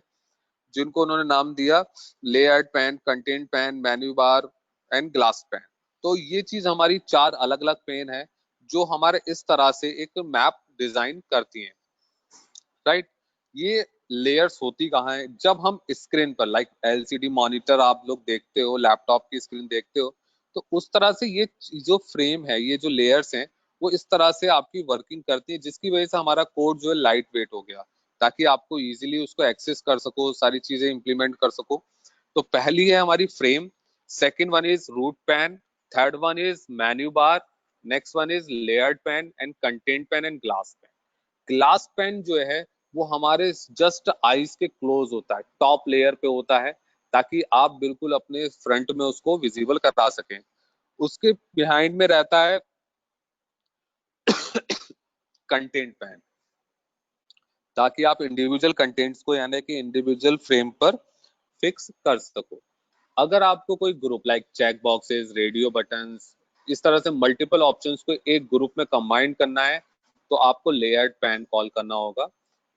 जिनको उन्होंने नाम दिया? Layout pan, content pan, menu bar and glass pan. तो ये चीज हमारी चार अलग अलग पेन है जो हमारे इस तरह से एक मैप डिजाइन करती हैं, राइट। ये लेयर्स होती कहाँ है? जब हम स्क्रीन पर, लाइक LCD मॉनिटर आप लोग देखते हो, लैपटॉप की स्क्रीन देखते हो, तो उस तरह से ये जो फ्रेम है, ये जो लेयर्स हैं, वो इस तरह से आपकी वर्किंग करती है, जिसकी वजह से हमारा कोड जो है लाइट वेट हो गया, ताकि आपको इजीली उसको एक्सेस कर सको, सारी चीजें इंप्लीमेंट कर सको। तो पहली है हमारी frame, second one is root pane, third one is menu bar, next one is layered pane and content pane and glass pane. Glass pane जो है वो हमारे जस्ट आईज के क्लोज होता है, टॉप लेयर पे होता है, ताकि आप बिल्कुल अपने फ्रंट में उसको विजिबल करा सकें। उसके बिहाइंड में रहता है कंटेंट पैन, ताकि आप इंडिविजुअल कंटेंट्स को यानी कि इंडिविजुअल फ्रेम पर फिक्स कर सको। अगर आपको कोई group like check boxes, radio buttons, इस तरह से मल्टीपल ऑप्शंस को एक ग्रुप में कंबाइन करना है, तो आपको लेयर्ड पैन कॉल करना होगा।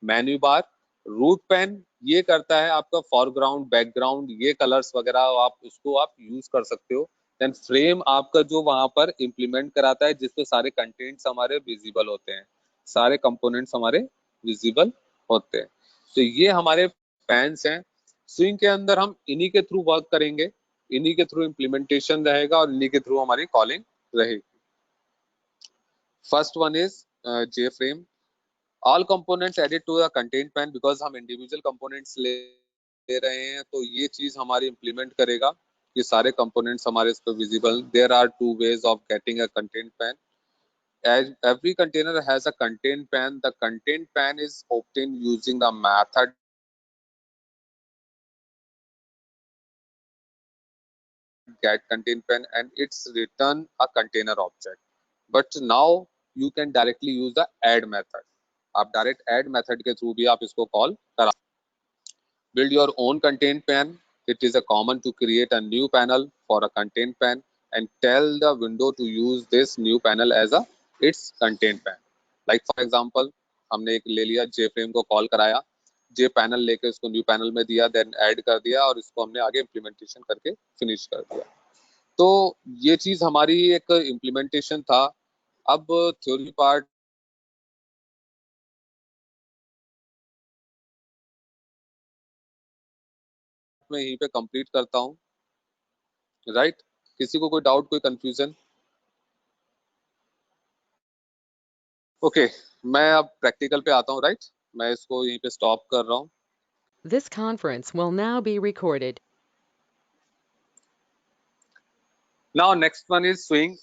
मेन्यू बार, रूट पैन ये करता है आपका फॉरग्राउंड, बैकग्राउंड, ये कलर्स वगैरह आप उसको आप यूज कर सकते हो। देन फ्रेम आपका जो वहां पर इम्प्लीमेंट कराता है, जिसपे सारे कंटेंट्स हमारे विजिबल होते हैं, सारे कंपोनेंट्स हमारे विजिबल होते हैं। तो ये हमारे पैन्स हैं। स्विंग के अंदर हम इन्हीं के थ्रू वर्क करेंगे, इन्हीं के थ्रू इम्प्लीमेंटेशन रहेगा और इन्हीं के थ्रू हमारी कॉलिंग रहेगी। First one is J frame. All components added to the content pane, because हम इंडिविजुअल कंपोनेंट्स ले रहे हैं, तो ये चीज हमारी इम्प्लीमेंट करेगा कि सारे कंपोनेंट्स हमारे इस पर visible. There are two ways of getting a content pane. As every container has a content pan, the content pan is obtained using the method get content pan and it's return a container object. But now you can directly use the add method. आप direct add method के through भी आप इसको call करा. Build your own content pane. It is a common to create a new panel for a content pane and tell the window to use this new panel as a its content pane. Like for example, हमने एक ले लिया JFrame को call कराया, J panel लेके उसको new panel में दिया, देन ऐड कर दिया और इसको हमने आगे इम्प्लीमेंटेशन करके फिनिश कर दिया. तो ये चीज हमारी एक इम्प्लीमेंटेशन था. अब थ्योरी पार्ट मैं यहीं पे कंप्लीट करता हूँ. राइट, किसी को कोई डाउट, कोई कंफ्यूजन? ओके, मैं अब प्रैक्टिकल पे आता हूँ. राइट, मैं इसको यहीं पे स्टॉप कर रहा हूँ. This conference will now be recorded. Now next one is swing.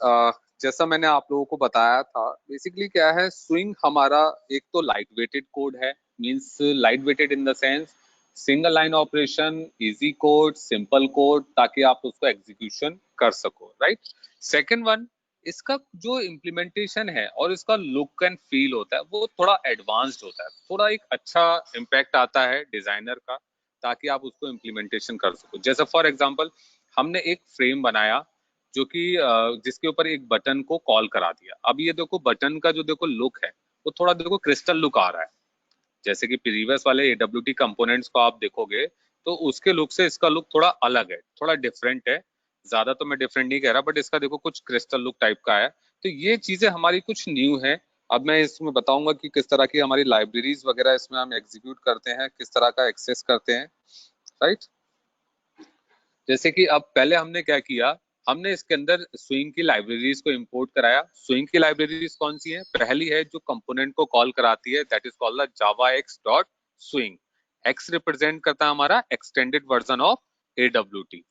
जैसा मैंने आप लोगों को बताया था, बेसिकली क्या है स्विंग हमारा एक तो लाइट वेटेड कोड है. Means light weighted in the sense single line operation, easy code, simple code, ताकि आप उसको एग्जीक्यूशन कर सको. राइट. सेकंड वन, इसका जो इम्प्लीमेंटेशन है और इसका लुक एंड फील होता है वो थोड़ा एडवांस्ड होता है. थोड़ा एक अच्छा इम्पैक्ट आता है डिजाइनर का, ताकि आप उसको इम्प्लीमेंटेशन कर सको. जैसे फॉर एग्जांपल हमने एक फ्रेम बनाया जो कि जिसके ऊपर एक बटन को कॉल करा दिया. अब ये देखो बटन का जो देखो लुक है वो थोड़ा देखो क्रिस्टल लुक आ रहा है. जैसे कि प्रीवियस वाले AWT कंपोनेंट्स को आप देखोगे तो उसके लुक से इसका लुक थोड़ा अलग है, थोड़ा डिफरेंट है. ज्यादा तो मैं डिफरेंट नहीं कह रहा, बट इसका देखो कुछ क्रिस्टल लुक टाइप का है. तो ये चीजें हमारी कुछ न्यू है. अब मैं इसमें बताऊंगा कि किस तरह की हमारी लाइब्रेरीज वगैरह इसमें हम एग्जीक्यूट करते हैं, किस तरह का एक्सेस करते हैं. राइट. जैसे कि अब पहले हमने क्या किया, हमने इसके अंदर स्विंग की लाइब्रेरीज को इंपोर्ट कराया. स्विंग की लाइब्रेरीज कौन सी है? पहली है जो कंपोनेंट को कॉल कराती है, that is called the javax.swing. x represent करता है हमारा extended version of AWT.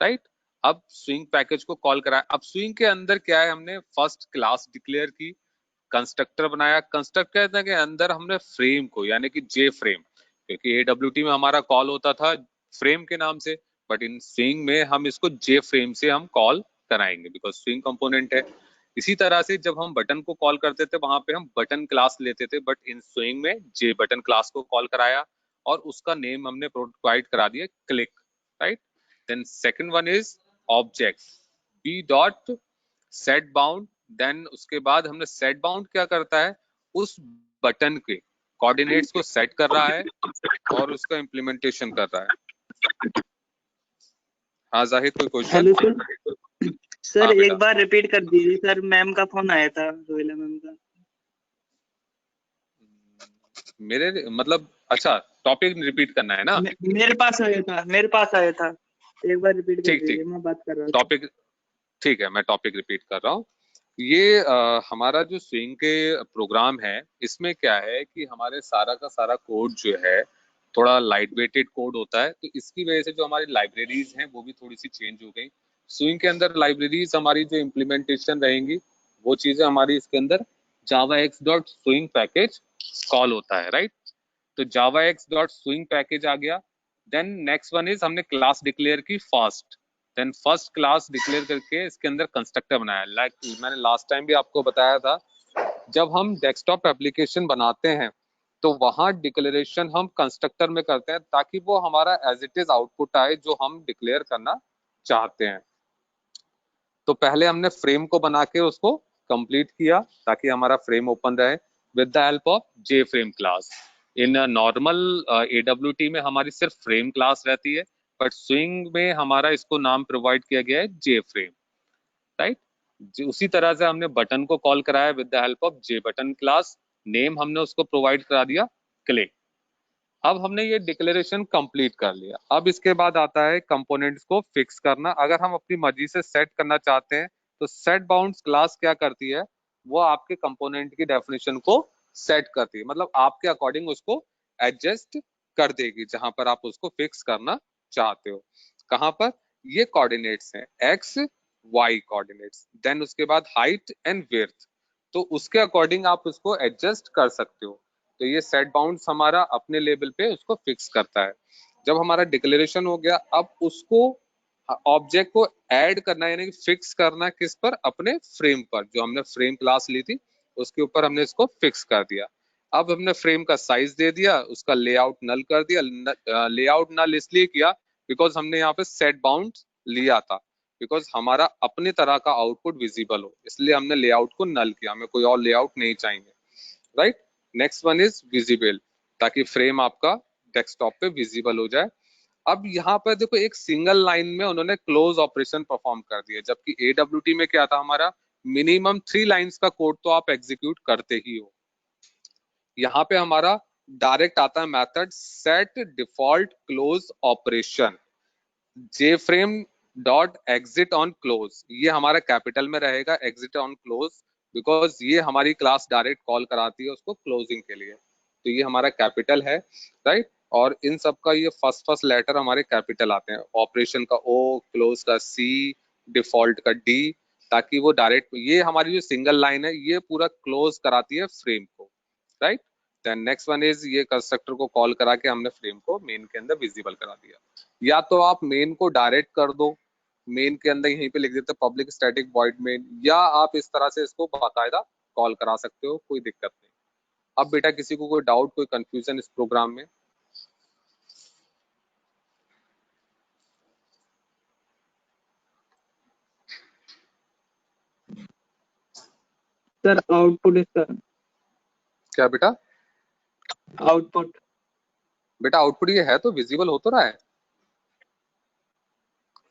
Right. अब स्विंग पैकेज को कॉल कराया. अब स्विंग के अंदर क्या है, हमने फर्स्ट क्लास डिक्लेयर की, कंस्ट्रक्टर बनाया. कंस्ट्रक्टर के अंदर हमने फ्रेम को यानी कि जे फ्रेम, क्योंकि AWT में हमारा कॉल होता था फ्रेम के नाम से, बट इन स्विंग में हम इसको जे फ्रेम से हम कॉल कराएंगे बिकॉज स्विंग कंपोनेंट है. इसी तरह से जब हम बटन को कॉल करते थे वहां पे हम बटन क्लास लेते थे, बट इन स्विंग में जे बटन क्लास को कॉल कराया और उसका नेम हमने प्रोवाइड करा दिया click. Right. Then second one is objects, B dot set bound. देन उसके बाद हमने सेट बाउंड क्या करता है, उस बटन के कोऑर्डिनेट्स को सेट कर रहा है और उसका इम्प्लीमेंटेशन कर रहा है. हाँ जाहिद, कोई क्वेश्चन? Hello sir. सर एक बार रिपीट कर दीजिए सर, मैम का फोन आया था, रोहिला मैम का. मेरे मतलब अच्छा टॉपिक रिपीट करना है ना? मेरे पास आया था. एक बार रिपीट कर दीजिए, मैं बात कर रहा हूँ. टॉपिक ठीक है, मैं टॉपिक रिपीट कर रहा हूँ. ये हमारा जो स्विंग के प्रोग्राम है इसमें क्या है कि हमारे सारा का सारा कोड जो है थोड़ा लाइट वेटेड कोड होता है. तो इसकी वजह से जो हमारी लाइब्रेरीज हैं वो भी थोड़ी सी चेंज हो गई. स्विंग के अंदर लाइब्रेरीज हमारी जो इम्प्लीमेंटेशन रहेंगी वो चीजें हमारी इसके अंदर javax.swing पैकेज कॉल होता है. राइट. तो javax.swing पैकेज आ गया. देन नेक्स्ट वन इज हमने क्लास डिक्लेयर की first. Then first class declare करके इसके अंदर कंस्ट्रक्टर बनाया. लाइक मैंने लास्ट टाइम भी आपको बताया था, जब हम डेस्कटॉप एप्लीकेशन बनाते हैं तो वहां डिक्लेरेशन हम कंस्ट्रक्टर में करते हैं ताकि वो हमारा एज इट इज आउटपुट आए जो हम डिक्लेयर करना चाहते हैं. तो पहले हमने फ्रेम को बना के उसको कंप्लीट किया ताकि हमारा फ्रेम ओपन रहे with the help of J frame class. In normal AWT में हमारी सिर्फ फ्रेम क्लास रहती है, बट स्विंग में हमारा इसको नाम प्रोवाइड किया गया है जे फ्रेम. राइट. उसी तरह से हमने बटन को कॉल कराया with the help of J button class. Name हमने उसको प्रोवाइड करा दिया क्लिक. अब हमने ये डिक्लेरेशन कंप्लीट कर लिया. अब इसके बाद आता है कंपोनेंट्स को फिक्स करना. अगर हम अपनी मर्जी से सेट करना चाहते हैं तो सेट बाउंड्स क्लास क्या करती है, वो आपके कंपोनेंट की डेफिनेशन को सेट करती है. मतलब आपके अकॉर्डिंग उसको एडजस्ट कर देगी जहां पर आप उसको फिक्स करना चाहते हो. कहां पर? ये कोऑर्डिनेट्स हैं एक्स वाई कोऑर्डिनेट्स. देन उसके बाद हाइट एंड विड्थ, तो उसके अकॉर्डिंग आप उसको एडजस्ट कर सकते हो. तो ये सेट बाउंड्स हमारा अपने लेवल पे उसको फिक्स करता है. जब हमारा डिक्लेरेशन हो गया, अब उसको ऑब्जेक्ट को ऐड करना यानी कि फिक्स करना किस पर? अपने फ्रेम पर. जो हमने फ्रेम क्लास ली थी उसके ऊपर हमने इसको फिक्स कर दिया। अब हमने फ्रेम का साइज दे दिया, उसका लेआउट नल कर दिया। लेआउट नल इसलिए किया बिकॉज हमने यहाँ पे सेट बाउंड लिया था, बिकॉज हमारा अपने तरह का आउटपुट विजिबल हो, इसलिए हमने लेआउट को नल किया, हमें कोई और लेआउट नहीं चाहिए, right. Next one is visible, ताकि फ्रेम आपका डेस्कटॉप पे विजिबल हो जाए। अब यहाँ पर देखो एक सिंगल लाइन में उन्होंने क्लोज ऑपरेशन परफॉर्म कर दिया, जबकि एडब्ल्यूटी में क्या था हमारा, मिनिमम 3 लाइंस का कोड तो आप एग्जीक्यूट करते ही हो। यहाँ पे हमारा डायरेक्ट आता है method set default close operation JFrame dot exit on close, ये हमारा कैपिटल में रहेगा एग्जिट ऑन क्लोज, बिकॉज ये हमारी क्लास डायरेक्ट कॉल कराती है उसको क्लोजिंग के लिए, तो ये हमारा कैपिटल है, राइट। और इन सब का ये फर्स्ट लेटर हमारे कैपिटल आते हैं, ऑपरेशन का ओ, क्लोज का सी, डिफॉल्ट का डी, ताकि वो डायरेक्ट, ये हमारी जो सिंगल लाइन है ये पूरा क्लोज कराती है फ्रेम को, right. Then next one is ये कंस्ट्रक्टर को कॉल करा के हमने फ्रेम को मेन के अंदर विजिबल करा दिया। या तो आप मेन को डायरेक्ट कर दो, मेन के अंदर यहीं पे लिख देते पब्लिक स्टैटिक वॉइड मेन, या आप इस तरह से इसको बाकायदा कॉल करा सकते हो, कोई दिक्कत नहीं। अब बेटा किसी को कोई डाउट, कोई कंफ्यूजन इस प्रोग्राम में? सर आउटपुट इसका, क्या बेटा? आउटपुट बेटा आउटपुट ये है तो विजिबल हो तो रहा है,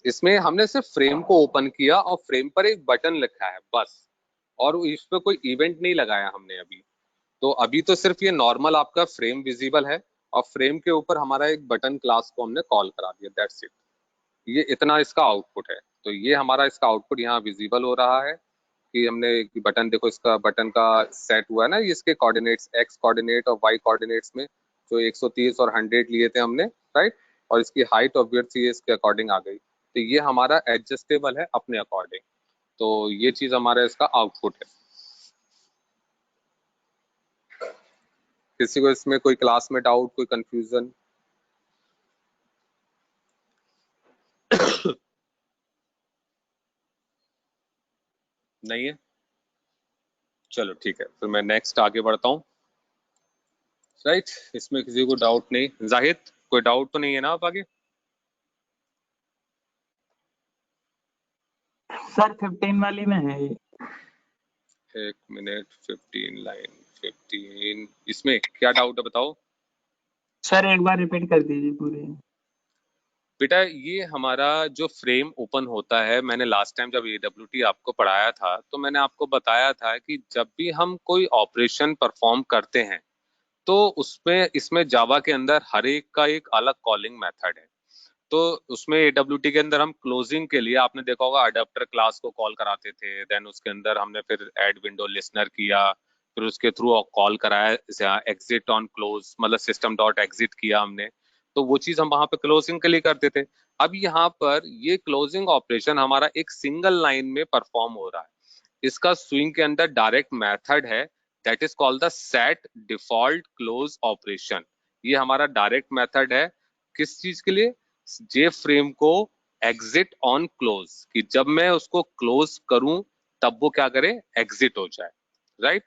इसमें हमने सिर्फ फ्रेम को ओपन किया और फ्रेम पर एक बटन लिखा है बस, और इस पे कोई इवेंट नहीं लगाया हमने अभी। तो अभी तो सिर्फ ये नॉर्मल आपका फ्रेम विजिबल है, और फ्रेम के ऊपर हमारा एक बटन क्लास को हमने कॉल करा दिया, दैट्स इट। ये इतना इसका आउटपुट है। तो ये हमारा इसका आउटपुट यहाँ विजिबल हो रहा है कि हमने बटन, देखो इसका बटन का सेट हुआ है ना, ये इसके कोऑर्डिनेट्स एक्स कोऑर्डिनेट और वाई कोऑर्डिनेट्स में जो 130 और 100 लिए थे हमने, राइट। और इसकी हाइट और विड्थ ये इसके अकॉर्डिंग आ गई, तो ये हमारा एडजस्टेबल है अपने अकॉर्डिंग। तो ये चीज हमारा इसका आउटपुट है। किसी को इसमें कोई क्लास में डाउट, कोई कंफ्यूजन? नहीं है? चलो ठीक है, फिर मैं नेक्स्ट आगे बढ़ता हूँ, राइट। इसमें किसी को डाउट नहीं? जाहिद कोई डाउट तो नहीं है ना आप आगे? सर 15 वाली में है ये। एक मिनट, 15 लाइन 15, इसमें क्या डाउट है बताओ? सर एक बार रिपीट कर दीजिए पूरे। बेटा ये हमारा जो फ्रेम ओपन होता है, मैंने लास्ट टाइम जब एडब्ल्यूटी आपको पढ़ाया था तो मैंने आपको बताया था कि जब भी हम कोई ऑपरेशन परफॉर्म करते हैं तो उसमें, इसमें जावा के अंदर हर एक का एक अलग कॉलिंग मेथड है। तो उसमें एडब्ल्यूटी के अंदर हम क्लोजिंग के लिए, आपने देखा होगा अडेप्टर क्लास को कॉल कराते थे, देन उसके अंदर हमने फिर ऐड विंडो लिसनर किया, फिर उसके थ्रू कॉल कराया एग्जिट ऑन क्लोज, मतलब सिस्टम डॉट एग्जिट किया हमने, तो वो चीज हम वहां पे क्लोजिंग के लिए करते थे। अब यहाँ पर ये क्लोजिंग ऑपरेशन हमारा एक सिंगल लाइन में परफॉर्म हो रहा है, इसका स्विंग के अंदर डायरेक्ट मेथड है, that is called the set default close operation. ये हमारा डायरेक्ट मेथड है, किस चीज के लिए? जे फ्रेम को एग्जिट ऑन क्लोज, कि जब मैं उसको क्लोज करूं तब वो क्या करे, एग्जिट हो जाए, राइट।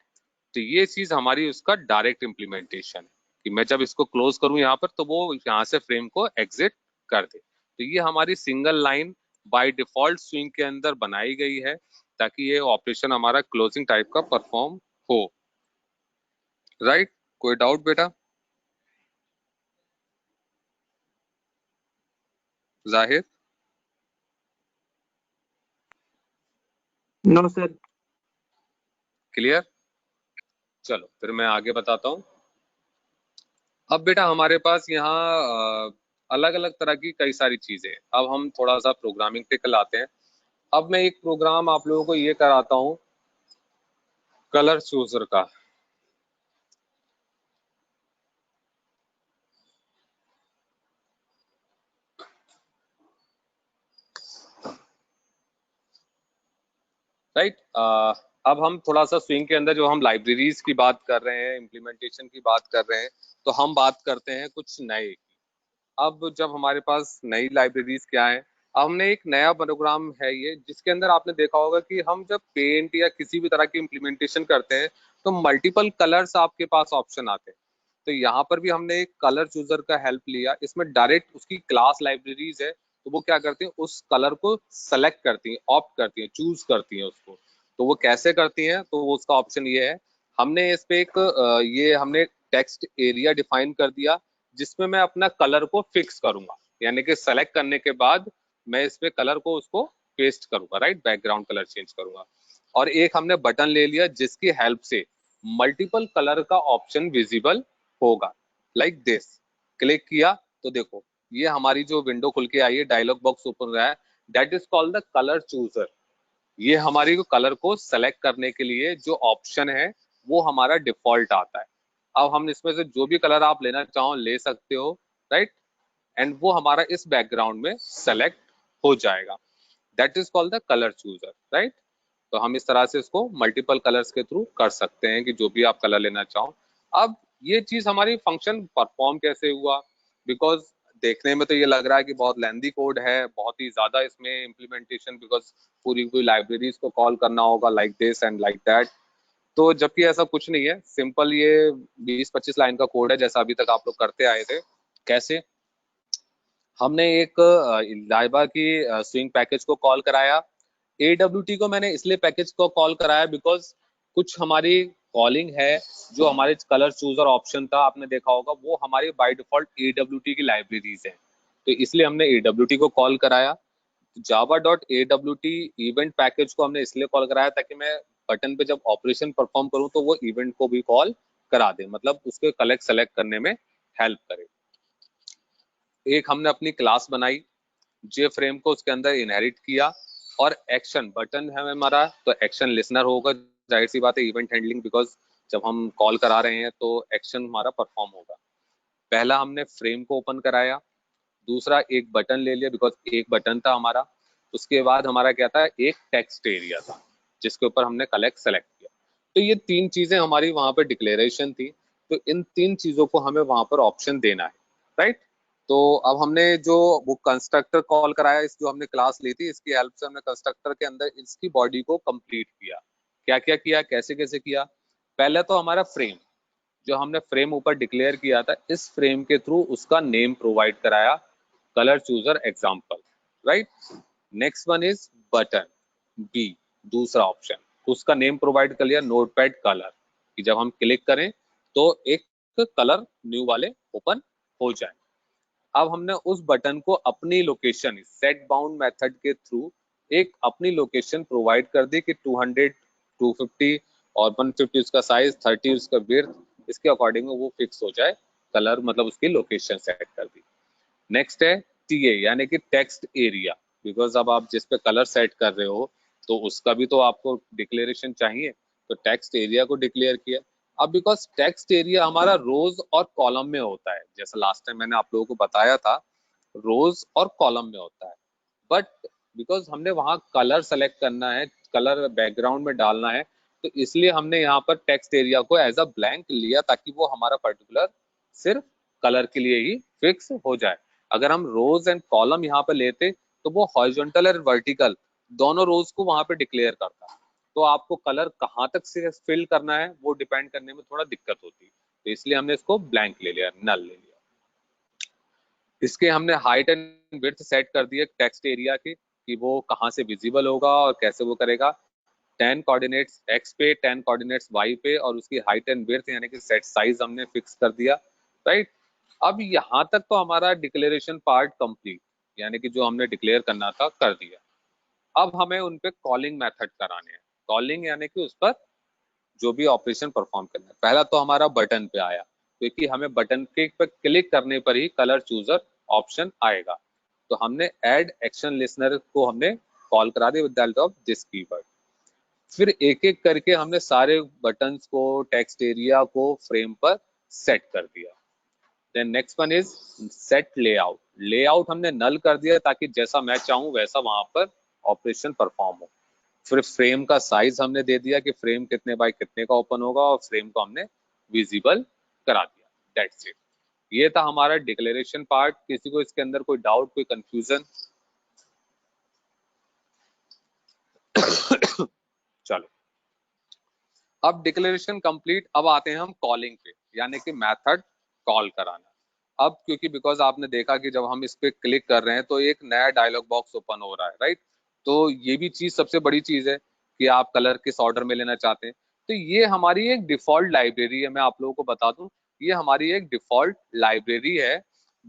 तो ये चीज हमारी उसका डायरेक्ट इंप्लीमेंटेशन है कि मैं जब इसको क्लोज करूं यहाँ पर तो वो यहाँ से फ्रेम को एग्जिट कर दे। तो ये हमारी single line by default Swing के अंदर बनाई गई है ताकि ये ऑपरेशन हमारा क्लोजिंग टाइप का परफॉर्म हो, राइट। कोई डाउट बेटा? जाहिर? No sir. क्लियर? चलो फिर मैं आगे बताता हूँ। अब बेटा हमारे पास यहाँ अलग अलग तरह की कई सारी चीजें हैं। अब हम थोड़ा सा प्रोग्रामिंग पे कल आते हैं। अब मैं एक प्रोग्राम आप लोगों को ये कराता हूँ कलर चूजर का। राइट। अब हम थोड़ा सा स्विंग के अंदर जो हम लाइब्रेरीज की बात कर रहे हैं, इम्प्लीमेंटेशन की बात कर रहे हैं, तो हम बात करते हैं कुछ नए की। अब जब हमारे पास नई लाइब्रेरीज क्या है, अब हमने एक नया प्रोग्राम है ये, जिसके अंदर आपने देखा होगा कि हम जब पेंट या किसी भी तरह की इम्प्लीमेंटेशन करते हैं तो मल्टीपल कलर्स आपके पास ऑप्शन आते हैं। तो यहाँ पर भी हमने एक कलर चूजर का हेल्प लिया, इसमें डायरेक्ट उसकी क्लास लाइब्रेरीज है, तो वो क्या करती हैं, उस कलर को सेलेक्ट करती हैं, ऑप्ट करती हैं, चूज करती हैं उसको। तो वो कैसे करती हैं, तो वो उसका ऑप्शन ये है, हमने इस पे एक ये हमने टेक्स्ट एरिया डिफाइन कर दिया, जिसमें मैं अपना कलर को फिक्स करूंगा, यानी कि सेलेक्ट करने के बाद मैं इसमें कलर को उसको पेस्ट करूंगा, राइट, बैकग्राउंड कलर चेंज करूंगा। और एक हमने बटन ले लिया जिसकी हेल्प से मल्टीपल कलर का ऑप्शन विजिबल होगा, लाइक दिस। क्लिक किया तो देखो ये हमारी जो विंडो खुल के आई है, डायलॉग बॉक्स ओपन रहा है, that is called the colour chooser. ये हमारी कलर को सेलेक्ट करने के लिए जो ऑप्शन है वो हमारा डिफॉल्ट आता है। अब हम इसमें से जो भी कलर आप लेना चाहो ले सकते हो, राइट, एंड वो हमारा इस बैकग्राउंड में सेलेक्ट हो जाएगा, that is called the colour chooser, right. तो हम इस तरह से इसको मल्टीपल कलर्स के थ्रू कर सकते हैं कि जो भी आप कलर लेना चाहो। अब ये चीज हमारी फंक्शन परफॉर्म कैसे हुआ, बिकॉज देखने में तो ये लग रहा है कि बहुत लेंदी कोड है, बहुत ही ज्यादा इसमें इम्प्लीमेंटेशन, बिकॉज पूरी पूरी लाइब्रेरीज को कॉल करना होगा like this and like that. तो जबकि ऐसा कुछ नहीं है, सिंपल ये 20-25 लाइन का कोड है जैसा अभी तक आप लोग करते आए थे। कैसे, हमने एक लाइबा की स्विंग पैकेज को कॉल कराया। AWT को मैंने इसलिए पैकेज को कॉल कराया बिकॉज कुछ हमारी कॉलिंग है, जो हमारे कलर चूजर ऑप्शन था आपने देखा होगा, वो हमारी बाय डिफॉल्ट AWT की लाइब्रेरीज है, तो इसलिए हमने AWT को कॉल कराया। java.awt इवेंट पैकेज को हमने इसलिए कॉल कराया ताकि मैं बटन पे जब ऑपरेशन परफॉर्म करूं तो वो इवेंट को भी कॉल करा दे, मतलब उसके कलेक्ट सेलेक्ट करने में हेल्प करे। एक हमने अपनी क्लास बनाई, जे फ्रेम को उसके अंदर इनहेरिट किया, और एक्शन बटन है हमारा, तो एक्शन लिसनर होगा, जाहिर सी बात है इवेंट हैंडलिंग, बिकॉज जब हम कॉल करा रहे हैं तो एक्शन हमारा परफॉर्म होगा। पहला हमने फ्रेम को ओपन कराया, दूसरा एक बटन ले लिया बिकॉज एक बटन था हमारा, उसके बाद हमारा क्या था, एक टेक्स्ट एरिया था जिसके ऊपर हमने कलेक्ट सेलेक्ट किया। तो ये तीन चीजें हमारी वहां पर डिक्लेरेशन थी, तो इन तीन चीजों को हमें वहां पर ऑप्शन देना है, राइट। तो अब हमने जो वो कंस्ट्रक्टर कॉल कराया, इस जो हमने क्लास ली थी इसकी हेल्प से हमने कंस्ट्रक्टर के अंदर इसकी बॉडी को कंप्लीट किया। क्या क्या किया, कैसे कैसे किया, पहले तो हमारा फ्रेम, जो हमने फ्रेम ऊपर डिक्लेयर किया था, इस फ्रेम के थ्रू उसका नेम प्रोवाइड कराया, colour chooser example, right. Next one is button B, दूसरा ऑप्शन, उसका नेम प्रोवाइड कर लिया नोटपैड कलर, कि जब हम क्लिक करें तो एक कलर न्यू वाले ओपन हो जाए। अब हमने उस बटन को अपनी लोकेशन सेट बाउंड मेथड के थ्रू एक अपनी लोकेशन प्रोवाइड कर दी कि 200, 250 और 150 उसका साइज, 30 उसका विड्थ, इसके अकॉर्डिंग वो फिक्स हो जाए कलर, मतलब उसकी लोकेशन सेट कर दी। नेक्स्ट है टीए यानी कि टेक्स्ट एरिया, बिकॉज अब आप जिस पे कलर सेट कर रहे हो तो उसका भी तो आपको डिक्लेरेशन चाहिए, तो टेक्स्ट एरिया को डिक्लेयर किया। अब बिकॉज टेक्स्ट एरिया हमारा रोज और कॉलम में होता है, जैसे लास्ट टाइम मैंने आप लोगों को बताया था, रोज और कॉलम में होता है, बट बिकॉज हमने वहां कलर सेलेक्ट करना है, कलर बैकग्राउंड में डालना है, तो इसलिए हमने यहाँ पर टेक्स्ट एरिया को एज अ ब्लैंक लिया ताकि वो हमारा पर्टिकुलर सिर्फ कलर के लिए ही फिक्स हो जाए। अगर हम रोज एंड कॉलम यहाँ पे लेते तो वो हॉरिजॉन्टल और वर्टिकल दोनों रोज को वहां पे डिक्लेयर करता, तो आपको कलर कहाँ तक से फिल करना है वो डिपेंड करने में थोड़ा दिक्कत होती, तो इसलिए हमने इसको ब्लैंक ले लिया, नल ले लिया। इसके हमने हाइट एंड विड्थ सेट कर दिए टेक्स्ट एरिया के, कि वो कहाँ से विजिबल होगा और कैसे वो करेगा। 10 कोऑर्डिनेट्स एक्स पे, 10 कोऑर्डिनेट्स वाई पे, और उसकी हाइट एंड विड्थ यानी कि सेट साइज हमने फिक्स कर दिया, राइट। अब यहाँ तक तो हमारा डिक्लेरेशन पार्ट कंप्लीट, यानी कि जो हमने डिक्लेयर करना था कर दिया। अब हमें उन पे कॉलिंग मेथड कराने हैं, कॉलिंग यानी कि उस पर जो भी ऑपरेशन परफॉर्म करना है। पहला तो हमारा बटन पे आया, क्योंकि हमें बटन के पर क्लिक करने पर ही कलर चूजर ऑप्शन आएगा, तो हमने ऐड एक्शन लिसनर को हमने कॉल करा दिया with the help of this keyword. फिर एक एक करके हमने सारे बटन्स को, टेक्स्ट एरिया को फ्रेम पर सेट कर दिया। Then next one is set layout, layout हमने नल कर दिया ताकि जैसा मैं चाहूँ वैसा वहां पर ऑपरेशन परफॉर्म हो। फिर फ्रेम का साइज हमने दे दिया कि फ्रेम कितने बाय कितने का ओपन होगा, और फ्रेम को हमने विजिबल करा दिया, दैट्स इट। ये था हमारा डिक्लेरेशन पार्ट। किसी को इसके अंदर कोई डाउट, कोई कंफ्यूजन? चलो अब डिक्लेरेशन कंप्लीट, अब आते हैं हम कॉलिंग पे, यानी कि मेथड कॉल कराना। अब क्योंकि बिकॉज आपने देखा कि जब हम इस पे क्लिक कर रहे हैं तो एक नया डायलॉग बॉक्स ओपन हो रहा है, राइट। तो ये भी चीज सबसे बड़ी चीज है कि आप कलर किस ऑर्डर में लेना चाहते हैं। तो ये हमारी एक डिफॉल्ट लाइब्रेरी है, मैं आप लोगों को बता दूं, ये हमारी एक डिफॉल्ट लाइब्रेरी है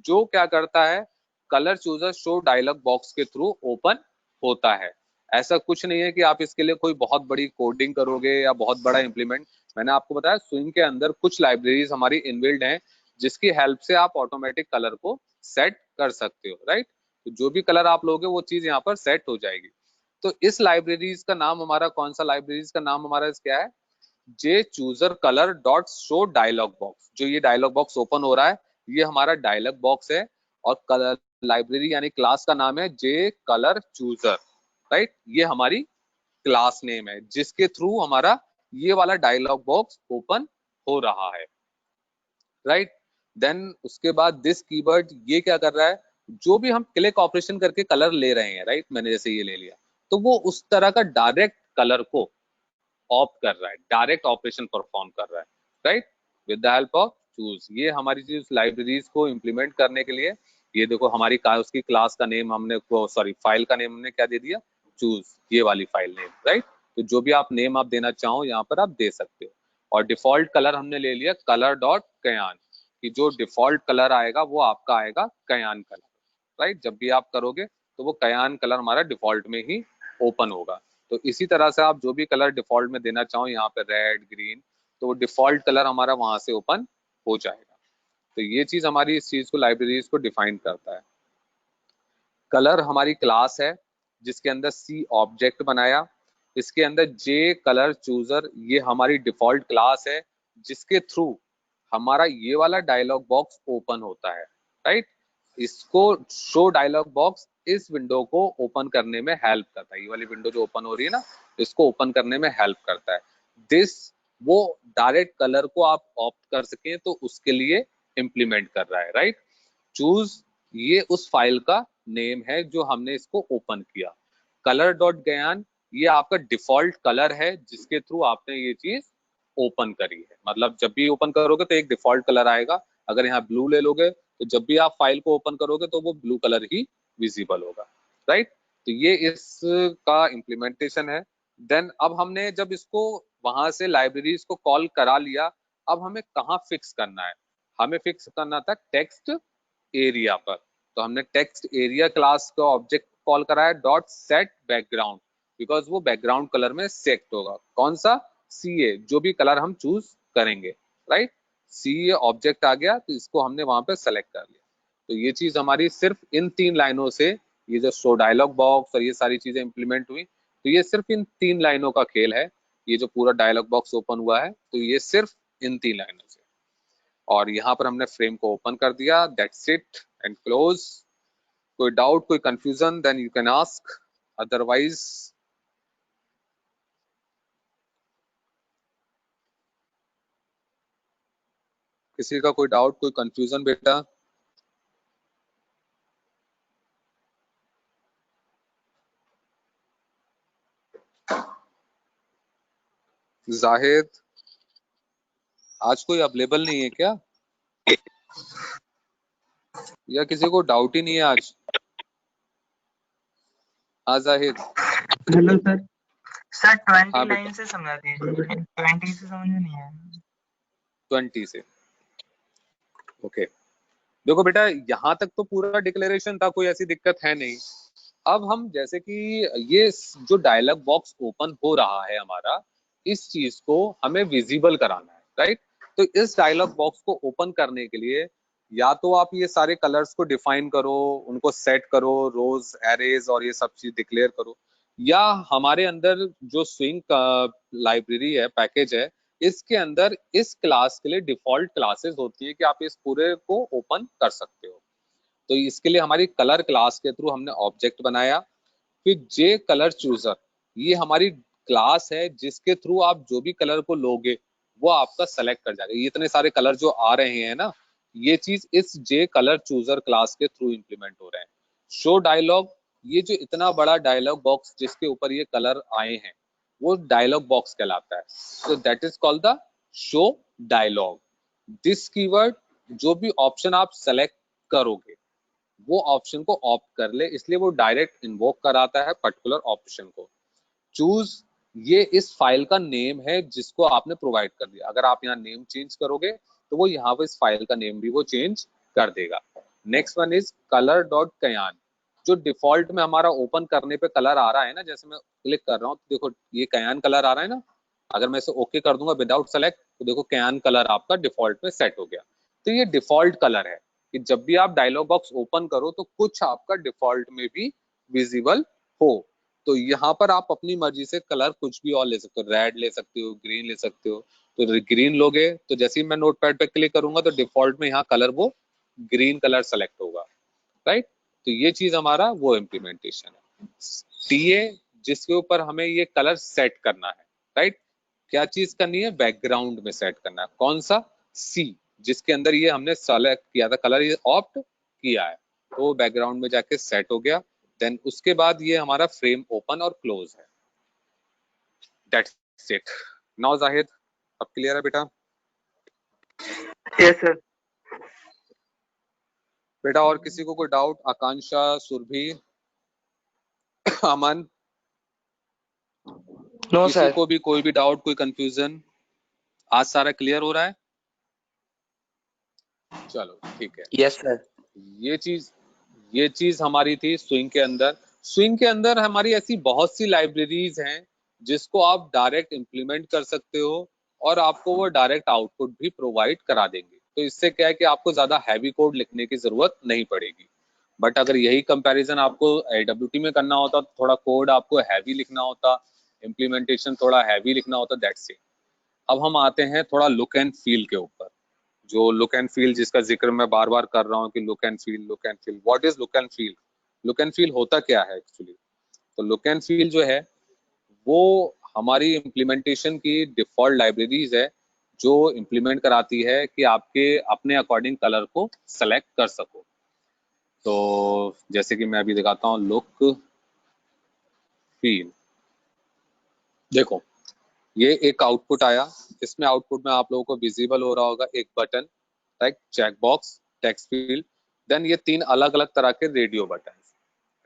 जो क्या करता है, colour chooser show dialog box के थ्रू ओपन होता है। ऐसा कुछ नहीं है कि आप इसके लिए कोई बहुत बड़ी कोडिंग करोगे या बहुत बड़ा इंप्लीमेंट। मैंने आपको बताया स्विंग के अंदर कुछ लाइब्रेरीज हमारी इनबिल्ड हैं जिसकी हेल्प से आप ऑटोमेटिक कलर को सेट कर सकते हो, राइट। तो जो भी कलर आप लोगे वो चीज यहाँ पर सेट हो जाएगी। तो इस लाइब्रेरीज का नाम हमारा कौन सा, लाइब्रेरीज का नाम हमारा क्या है, J chooser colour dot show dialog box. जो ये डायलॉग बॉक्स ओपन हो रहा है ये हमारा डायलॉग बॉक्स है, और कलर लाइब्रेरी यानी क्लास का नाम है जे कलर चूजर, राइट। ये हमारी क्लास नेम है जिसके थ्रू हमारा ये वाला डायलॉग बॉक्स ओपन हो रहा है, राइट। देन उसके बाद दिस कीवर्ड ये क्या कर रहा है, जो भी हम क्लिक ऑपरेशन करके कलर ले रहे हैं, राइट, मैंने जैसे ये ले लिया तो वो उस तरह का डायरेक्ट कलर को ऑप्ट कर रहा है, डायरेक्ट ऑपरेशन परफॉर्म कर रहा है, right, with the help of choose. ये हमारी चीज लाइब्रेरीज को इंप्लीमेंट करने के लिए, ये देखो हमारी उसकी क्लास का नेम हमने, सॉरी फाइल का नेम हमने क्या दे दिया, चूज, ये वाली फाइल नेम, राइट। तो जो भी आप नेम आप देना चाहो यहाँ पर आप दे सकते हो। और डिफॉल्ट कलर हमने ले लिया कलर डॉट कयान, कि जो डिफॉल्ट कलर आएगा वो आपका आएगा कयान कलर, राइट। जब भी आप करोगे तो वो कयान कलर हमारा डिफॉल्ट में ही ओपन होगा। तो इसी तरह से आप जो भी कलर डिफॉल्ट में देना चाहो, यहाँ पे रेड ग्रीन, तो वो डिफॉल्ट कलर हमारा वहां से ओपन हो जाएगा। तो ये चीज हमारी इस चीज को, लाइब्रेरीज को डिफाइन करता है। कलर हमारी क्लास है जिसके अंदर सी ऑब्जेक्ट बनाया, इसके अंदर जे कलर चूजर ये हमारी डिफॉल्ट क्लास है जिसके थ्रू हमारा ये वाला डायलॉग बॉक्स ओपन होता है, राइट। इसको शो डायलॉग बॉक्स इस विंडो को ओपन करने में हेल्प करता है, ये वाली विंडो जो ओपन हो रही है ना, इसको ओपन करने में हेल्प करता है। दिस वो डायरेक्ट कलर को आप ऑप्ट कर सकें तो उसके लिए इंप्लीमेंट कर रहा है, राइट। चूज ये उस फाइल का नेम है जो हमने इसको ओपन किया। कलर डॉट ज्ञान ये आपका डिफॉल्ट कलर है जिसके थ्रू आपने ये चीज ओपन करी है। मतलब जब भी ओपन करोगे तो एक डिफॉल्ट कलर आएगा, अगर यहाँ ब्लू ले लोगे तो जब भी आप फाइल को ओपन करोगे तो वो ब्लू कलर ही विजिबल होगा, राइट। तो ये इसका इम्प्लीमेंटेशन है। देन अब हमने जब इसको वहां से लाइब्रेरीज को कॉल करा लिया, अब हमें कहाँ फिक्स करना है, हमें फिक्स करना था टेक्स्ट एरिया पर। तो हमने टेक्स्ट एरिया क्लास का ऑब्जेक्ट कॉल कराया डॉट सेट बैकग्राउंड, बिकॉज वो बैकग्राउंड कलर में सेट होगा, कौन सा, सीए, जो भी कलर हम चूज करेंगे, राइट। सीए ऑब्जेक्ट आ गया तो इसको हमने वहां पे सेलेक्ट कर लिया। तो ये चीज हमारी सिर्फ इन 3 लाइनों से, ये जो शो डायलॉग बॉक्स और ये सारी चीजें इंप्लीमेंट हुई, तो ये सिर्फ इन 3 लाइनों का खेल है। ये जो पूरा डायलॉग बॉक्स ओपन हुआ है तो ये सिर्फ इन 3 लाइनों से। और यहाँ पर हमने फ्रेम को ओपन कर दिया, दैट्स इट एंड क्लोज। कोई डाउट, कोई confusion, then you can ask, otherwise किसी का कोई डाउट, कोई कंफ्यूजन बेटा? जाहिद आज कोई अवेलेबल नहीं है क्या, या किसी को डाउट ही नहीं है आज? हाँ जाहिद। Hello sir. सर 20 हाँ लाइन बेटा, से समझा दीजिए, 20 से समझ में नहीं आया। 20 से, ओके। देखो बेटा यहाँ तक तो पूरा डिक्लेरेशन था, कोई ऐसी दिक्कत है नहीं। अब हम जैसे कि ये जो डायलॉग बॉक्स ओपन हो रहा है हमारा, इस चीज को हमें विजिबल कराना है, राइट। तो इस डायलॉग बॉक्स को ओपन करने के लिए या तो आप ये सारे कलर्स को डिफाइन करो, उनको सेट करो, रोज, एरेज और ये सब चीज डिक्लेयर करो, या हमारे अंदर जो स्विंग लाइब्रेरी है, पैकेज है, इसके अंदर इस क्लास के लिए डिफॉल्ट क्लासेस होती है कि आप इस पूरे को ओपन कर सकते हो। तो इसके लिए हमारी कलर क्लास के थ्रू हमने ऑब्जेक्ट बनाया। फिर जे कलर चूजर ये हमारी क्लास है जिसके थ्रू आप जो भी कलर को लोगे वो आपका सेलेक्ट कर जाएगा। ये इतने सारे कलर जो आ रहे हैं ना, ये चीज इस जे कलर चूजर क्लास के थ्रू इंप्लीमेंट हो रहे हैं। शो डायलॉग, ये जो इतना बड़ा डायलॉग बॉक्स जिसके ऊपर ये कलर आए हैं, वो डायलॉग बॉक्स कहलाता है। So that is called the show dialog. This keyword, जो भी ऑप्शन आप सेलेक्ट करोगे वो ऑप्शन को ऑप्ट कर ले, इसलिए वो डायरेक्ट इन्वोक कराता है पर्टिकुलर ऑप्शन को। चूज, ये इस फाइल का नेम है जिसको आपने प्रोवाइड कर दिया। अगर आप यहाँ नेम चेंज करोगे तो वो यहाँ पे इस फाइल का नेम भी वो चेंज कर देगा। Next one is colour dot cyan. जो डिफॉल्ट में हमारा ओपन करने पे कलर आ रहा है ना, जैसे मैं क्लिक कर रहा हूँ तो देखो ये कयान कलर आ रहा है ना, अगर मैं इसे ओके कर दूंगा विदाउट सेलेक्ट तो देखो कयान कलर आपका डिफॉल्ट में सेट हो गया। तो ये डिफॉल्ट कलर है कि जब भी आप डायलॉग बॉक्स ओपन करो तो कुछ आपका डिफॉल्ट में भी विजिबल हो। तो यहाँ पर आप अपनी मर्जी से कलर कुछ भी और ले सकते हो, रेड ले सकते हो, ग्रीन ले सकते हो। तो ग्रीन लोगे तो जैसे ही मैं नोटपैड पे क्लिक करूंगा तो डिफॉल्ट में यहाँ कलर वो ग्रीन कलर सेलेक्ट होगा, राइट। तो ये चीज हमारा वो इम्प्लीमेंटेशन है। टीए, जिसके ऊपर हमें ये कलर सेट करना है, राइट। क्या चीज करनी है, बैकग्राउंड में सेट करना है। कौन सा, सी, जिसके अंदर ये हमने सेलेक्ट किया था कलर, ये ऑप्ट किया है तो बैकग्राउंड में जाके सेट हो गया। देन उसके बाद ये हमारा फ्रेम ओपन और क्लोज है। That's it. नाउ जाहिद, अब क्लियर है बेटा? Yes sir. बेटा और किसी को कोई डाउट? आकांक्षा, सुरभि, अमन, नो किसी सर। को भी कोई भी डाउट, कोई कंफ्यूजन? आज सारा क्लियर हो रहा है? चलो ठीक है। Yes sir. ये चीज हमारी थी स्विंग के अंदर। स्विंग के अंदर हमारी ऐसी बहुत सी लाइब्रेरीज हैं जिसको आप डायरेक्ट इंप्लीमेंट कर सकते हो और आपको वो डायरेक्ट आउटपुट भी प्रोवाइड करा देंगे। तो इससे क्या है कि आपको ज्यादा हैवी कोड लिखने की जरूरत नहीं पड़ेगी। बट अगर यही कंपैरिजन आपको AWT में करना होता तो थोड़ा कोड आपको हैवी लिखना होता, इम्प्लीमेंटेशन थोड़ा हैवी लिखना होता। That's it. अब हम आते हैं थोड़ा लुक एंड फील के ऊपर। जो लुक एंड फील जिसका जिक्र मैं बार बार कर रहा हूँ कि look and feel, look and feel. What is look and feel? Look and feel होता क्या है एक्चुअली? तो लुक एंड फील जो है वो हमारी इम्प्लीमेंटेशन की डिफॉल्ट लाइब्रेरीज है जो इम्प्लीमेंट कराती है कि आपके अपने अकॉर्डिंग कलर को सेलेक्ट कर सको। तो जैसे कि मैं अभी दिखाता हूँ लुक फील। देखो ये एक आउटपुट आया, इसमें आउटपुट में आप लोगों को विजिबल हो रहा होगा एक button, right, check box, text field, then ये 3 अलग अलग तरह के रेडियो बटन,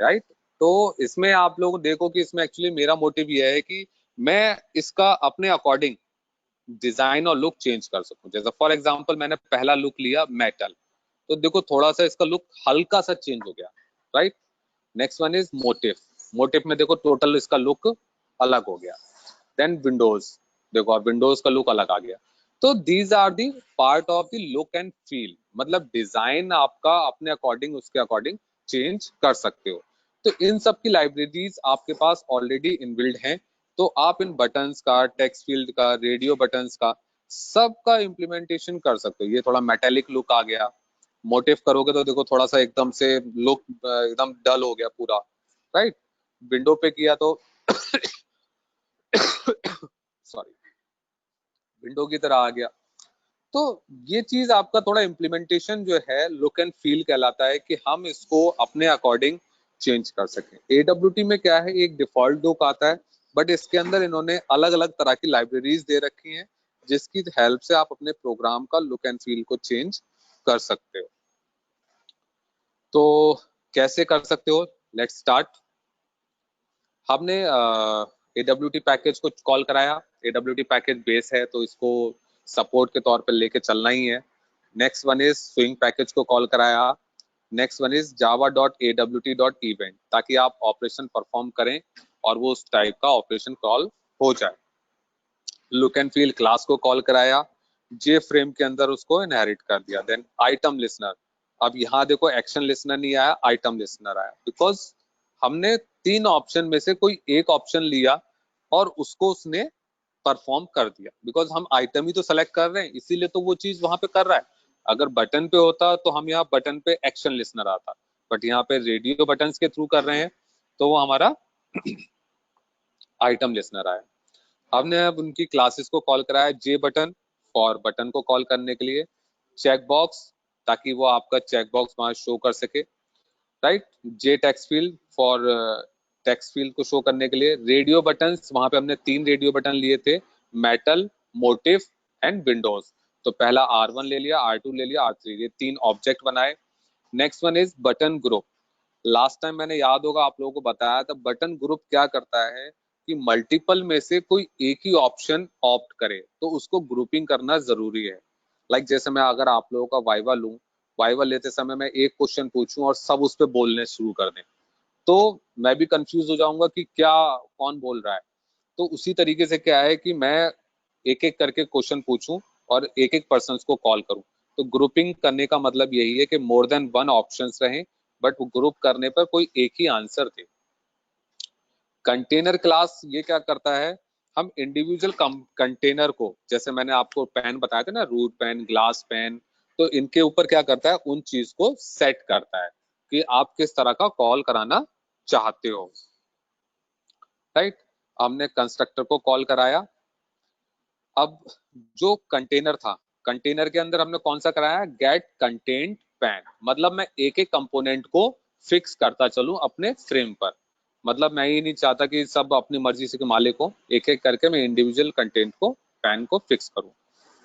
राइट। तो इसमें आप लोग देखो कि इसमें एक्चुअली मेरा मोटिव ये है कि मैं इसका अपने अकॉर्डिंग डिजाइन और लुक चेंज कर सकूं। जैसे फॉर एग्जांपल मैंने पहला लुक लिया मेटल, तो देखो थोड़ा सा इसका लुक हल्का सा चेंज हो गया, right. Next one is motive. Motive में देखो टोटल इसका लुक अलग हो गया। देन विंडोज, देखो अब विंडोज का लुक अलग आ गया। तो these are the part of the look and feel, मतलब डिजाइन आपका अपने अकॉर्डिंग उसके अकॉर्डिंग चेंज कर सकते हो। तो इन सब की लाइब्रेरीज आपके पास ऑलरेडी इनबिल्ड हैं। तो आप इन बटन्स का, टेक्स्ट फील्ड का, रेडियो बटन्स का, सब का इम्प्लीमेंटेशन कर सकते हो। ये थोड़ा मेटेलिक लुक आ गया। मोटिव करोगे तो देखो थोड़ा सा एकदम से लुक एकदम डल हो गया पूरा, राइट। विंडो पे किया तो सॉरी, विंडो की तरह आ गया। तो ये चीज आपका थोड़ा इम्प्लीमेंटेशन जो है लुक एंड फील कहलाता है कि हम इसको अपने अकॉर्डिंग चेंज कर सकें। AWT में क्या है, एक डिफॉल्ट लुक आता है, बट इसके अंदर इन्होंने अलग अलग तरह की लाइब्रेरीज दे रखी हैं जिसकी हेल्प से आप अपने प्रोग्राम का लुक एंड फील को चेंज कर सकते हो। तो कैसे कर सकते हो, लेट्स स्टार्ट। हमने AWT पैकेज को कॉल कराया। AWT पैकेज बेस है तो इसको सपोर्ट के तौर पे लेके चलना ही है। Next one is swing package को कॉल कराया। नेक्स्ट वन इज java.awt.event, ताकि आप ऑपरेशन परफॉर्म करें और वो उस टाइप का ऑपरेशन कॉल हो जाए। लुक एंड फील क्लास को कॉल कराया, जे फ्रेम के अंदर उसको इनहेरिट कर दिया। देन आइटम लिसनर, अब यहाँ देखो एक्शन लिसनर नहीं आया, आइटम लिसनर आया, बिकॉज हमने 3 ऑप्शन में से कोई एक ऑप्शन लिया और उसको उसने परफॉर्म कर दिया। बिकॉज हम आइटम ही तो सेलेक्ट कर रहे हैं, इसीलिए तो वो चीज वहां पे कर रहा है। अगर बटन पे होता तो हम यहाँ बटन पे एक्शन लिसनर आता, बट यहाँ पे रेडियो बटन के थ्रू कर रहे हैं तो वो हमारा आइटम लिसनर आया। हमने अब उनकी क्लासेस को कॉल कराया, जे बटन फॉर बटन को कॉल करने के लिए, चेक बॉक्स ताकि वो आपका चेक बॉक्स वहां शो कर सके, right, J text field for text field को शो करने के लिए। रेडियो बटन्स, वहां पे हमने 3 रेडियो बटन लिए थे, मेटल, मोटिव एंड विंडोज। तो पहला R1 ले लिया, R2 ले लिया, R3, ये 3 ऑब्जेक्ट बनाए। Next one is button group. Last time मैंने याद होगा आप लोगों को बताया था, बटन ग्रुप क्या करता है कि मल्टीपल में से कोई एक ही ऑप्शन ऑप्ट करे तो उसको ग्रुपिंग करना जरूरी है। लाइक जैसे मैं अगर आप लोगों का वाइवा लूं, वाइवा लेते समय मैं एक क्वेश्चन पूछूं और सब उस पर बोलने शुरू कर दें, तो मैं भी कंफ्यूज हो जाऊंगा कि क्या कौन बोल रहा है। तो उसी तरीके से क्या है कि मैं एक एक करके क्वेश्चन पूछूं और एक एक पर्सन को कॉल करूं। तो ग्रुपिंग करने का मतलब यही है कि मोर देन वन ऑप्शंस रहें, बट ग्रुप करने पर कोई एक ही आंसर दे। कंटेनर क्लास ये क्या करता है, हम इंडिविजुअल कंटेनर को, जैसे मैंने आपको पेन बताया था ना, रूट पेन, ग्लास पेन, तो इनके ऊपर क्या करता है, उन चीज को सेट करता है कि आप किस तरह का कॉल कराना चाहते हो। राइट, हमने कंस्ट्रक्टर को कॉल कराया। अब जो कंटेनर था, कंटेनर के अंदर हमने कौन सा कराया, गेट कंटेंट पैन, मतलब मैं एक एक कंपोनेंट को फिक्स करता चलूं अपने फ्रेम पर। मतलब मैं ये नहीं चाहता कि सब अपनी मर्जी से के मालिक हो, एक एक करके मैं इंडिविजुअल कंटेंट को, पैन को फिक्स करूं।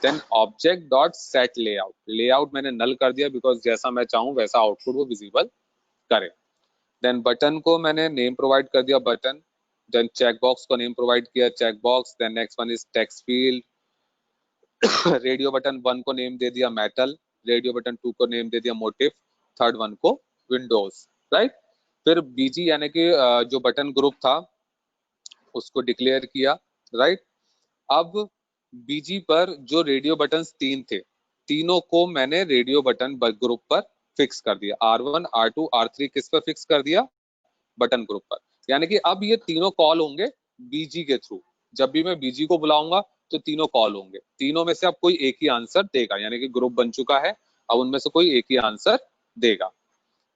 Then object dot set layout, layout मैंने नल कर दिया बिकॉज जैसा मैं चाहूं वैसा आउटपुट वो विजिबल करे। देन बटन को मैंने नेम प्रोवाइड कर दिया बटन। देन चेक बॉक्स को नेम प्रोवाइड किया check box. Then next one is text field. Radio button 1 को नेम दे दिया मेटल, रेडियो बटन 2 को नेम दे दिया मोटिव, थर्ड वन को विंडोज। राइट, फिर बीजी यानी कि जो बटन ग्रुप था उसको डिक्लेयर किया। राइट, अब बीजी पर जो रेडियो बटन 3 थे, तीनों को मैंने रेडियो बटन ग्रुप पर फिक्स कर दिया। R1, R2, R3 किस पर फिक्स कर दिया, बटन ग्रुप पर। यानी कि अब ये तीनों कॉल होंगे बीजी के थ्रू। जब भी मैं बीजी को बुलाऊंगा तो तीनों कॉल होंगे, तीनों में से अब कोई एक ही आंसर देगा, यानी कि ग्रुप बन चुका है, अब उनमें से कोई एक ही आंसर देगा।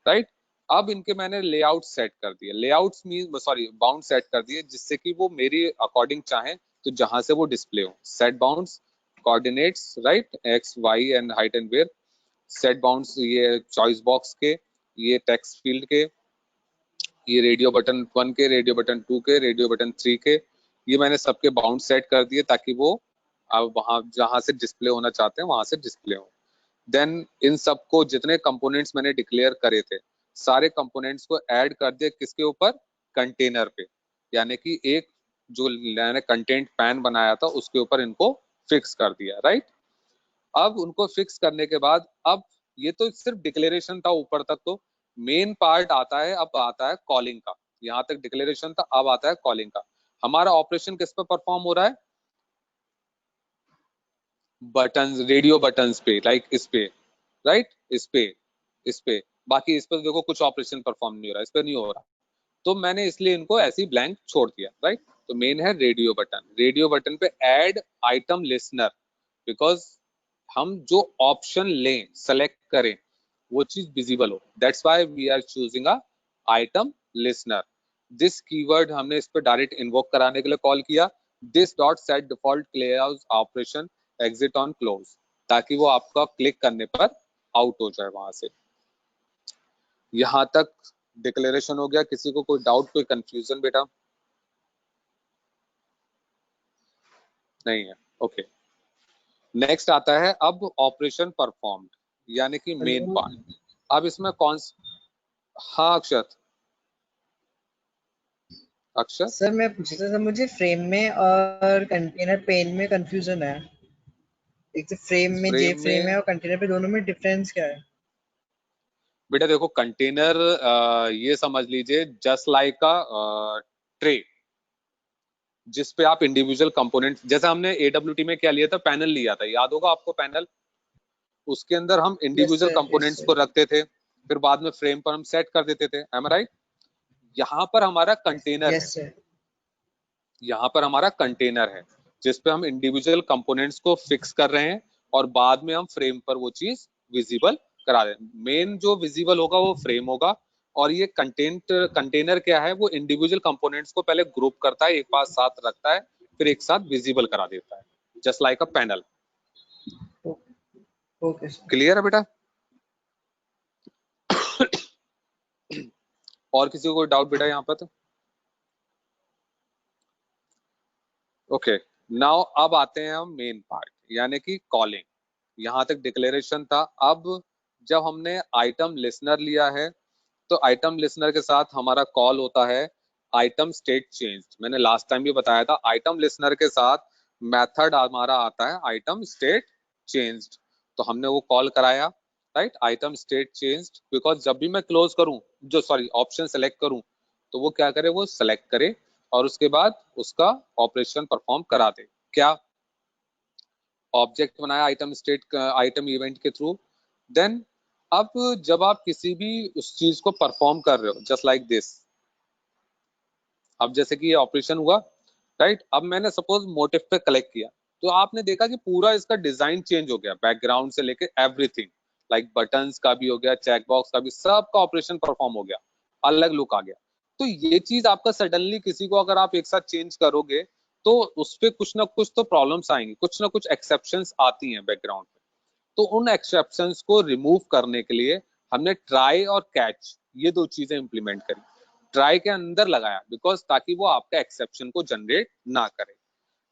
राइट, अब इनके मैंने लेआउट सेट कर दिए, layouts mean sorry bound set कर दिए, जिससे कि वो मेरी अकॉर्डिंग चाहे तो जहां से वो डिस्प्ले हो। Set bounds coordinates, right, X Y and height and where. Set bounds ये चॉइस बॉक्स के, ये टेक्स्ट फील्ड के, ये रेडियो बटन 1 के, रेडियो बटन 2 के, रेडियो बटन 3 के, ये मैंने सबके बाउंड सेट कर दिए ताकि वो अब वहां जहां से डिस्प्ले होना चाहते हैं वहां से डिस्प्ले हो। देन इन सबको जितने कंपोनेंट्स मैंने डिक्लेयर करे थे, सारे कंपोनेंट्स को ऐड कर दिया किसके ऊपर, कंटेनर पे, यानी कि एक जो मैंने कंटेंट पैन बनाया था उसके ऊपर इनको फिक्स कर दिया। राइट, अब उनको फिक्स करने के बाद, अब ये तो सिर्फ डिक्लेरेशन था ऊपर तक, तो मेन पार्ट आता है, अब आता है कॉलिंग का। यहाँ तक डिक्लेरेशन था, अब आता है कॉलिंग का। हमारा ऑपरेशन किस पे परफॉर्म हो रहा है, बटन, रेडियो बटन्स पे, लाइक इस पे, राइट, इस पे, इस पे। बाकी इस पर देखो कुछ ऑपरेशन परफॉर्म नहीं हो रहा, इस पे नहीं हो रहा, तो मैंने इसलिए इनको ऐसे ही ब्लैंक छोड़ दिया। राइट, तो मेन है रेडियो बटन, रेडियो बटन पे ऐड आइटम लिसनर, बिकॉज हम जो ऑप्शन लें, सेलेक्ट करें, वो चीज विजिबल हो, that's why we are choosing a item listener. This keyword हमने इस पे डायरेक्ट इन्वोक कराने के लिए कॉल किया। This dot set default clear operation exit on close, ताकि वो आपका क्लिक करने पर आउट हो जाए वहां से। यहां तक डिक्लेरेशन हो गया, किसी को कोई डाउट, कोई कंफ्यूजन बेटा? नहीं है, ओके। नेक्स्ट आता है अब ऑपरेशन परफॉर्म्ड, यानी कि मेन पार्ट। अब इसमें कौन, हाँ अक्षत, अक्षत सर मैं पूछ रहा था, मुझे फ्रेम में और कंटेनर पेन में कंफ्यूजन है। एक तो फ्रेम में जे फ्रेम है और कंटेनर पे, दोनों में डिफरेंस क्या है? बेटा देखो, कंटेनर ये समझ लीजिए जस्ट लाइक अ ट्रे, जिस पे आप इंडिविजुअल कंपोनेंट, जैसे हमने AWT में क्या लिया था, पैनल लिया था, याद होगा आपको पैनल, उसके अंदर हम इंडिविजुअल कंपोनेंट्स को रखते थे, फिर बाद में फ्रेम पर हम सेट कर देते थे, एम राइट? यहाँ पर हमारा कंटेनर है, यहाँ पर हमारा कंटेनर है जिसपे हम इंडिविजुअल कंपोनेंट्स को फिक्स कर रहे हैं और बाद में हम फ्रेम पर वो चीज विजिबल करा रहे हैं। मेन जो विजिबल होगा वो फ्रेम होगा, और ये कंटेनर क्या है, वो इंडिविजुअल कंपोनेंट्स को पहले ग्रुप करता है, एक पास साथ रखता है, फिर एक साथ विजिबल करा देता है, just like a panel. Okay, clear है बेटा? और किसी को कोई डाउट बेटा यहाँ पर? तो ओके, नाउ अब आते हैं हम मेन पार्ट, यानी कि कॉलिंग। यहाँ तक डिक्लेरेशन था। अब जब हमने आइटम लिसनर लिया है तो आइटम लिसनर के साथ हमारा कॉल होता है आइटम स्टेट चेंज। मैंने लास्ट टाइम भी बताया था, आइटम लिसनर के साथ मेथड हमारा आता है आइटम स्टेट चेंज। तो हमने वो कॉल कराया, right, item state change, because जब भी मैं क्लोज करूं, जो सॉरी ऑप्शन सेलेक्ट करूं, तो वो क्या करे, वो सेलेक्ट करे और उसके बाद उसका ऑपरेशन परफॉर्म करा दे। क्या ऑब्जेक्ट बनाया आइटम स्टेट आइटम इवेंट के थ्रू। देन अब जब आप किसी भी उस चीज को परफॉर्म कर रहे हो, जस्ट लाइक दिस, अब जैसे कि ये ऑपरेशन हुआ, राइट, अब मैंने सपोज मोटिव पे कलेक्ट किया, तो आपने देखा कि पूरा इसका डिजाइन चेंज हो गया, बैकग्राउंड से लेके एवरीथिंग, लाइक बटन्स का भी हो गया, चेक बॉक्स का भी, सबका ऑपरेशन परफॉर्म हो गया, अलग लुक आ गया। तो ये चीज आपका सडनली किसी को अगर आप एक साथ चेंज करोगे तो उस पे कुछ ना कुछ तो प्रॉब्लम्स आएंगी, कुछ ना कुछ एक्सेप्शंस आती हैं बैकग्राउंड में। तो उन एक्सेप्शंस को रिमूव करने के लिए हमने ट्राई और कैच, ये दो चीजें इंप्लीमेंट करी। ट्राई के अंदर लगाया बिकॉज ताकि वो आपका एक्सेप्शन को जनरेट ना करे,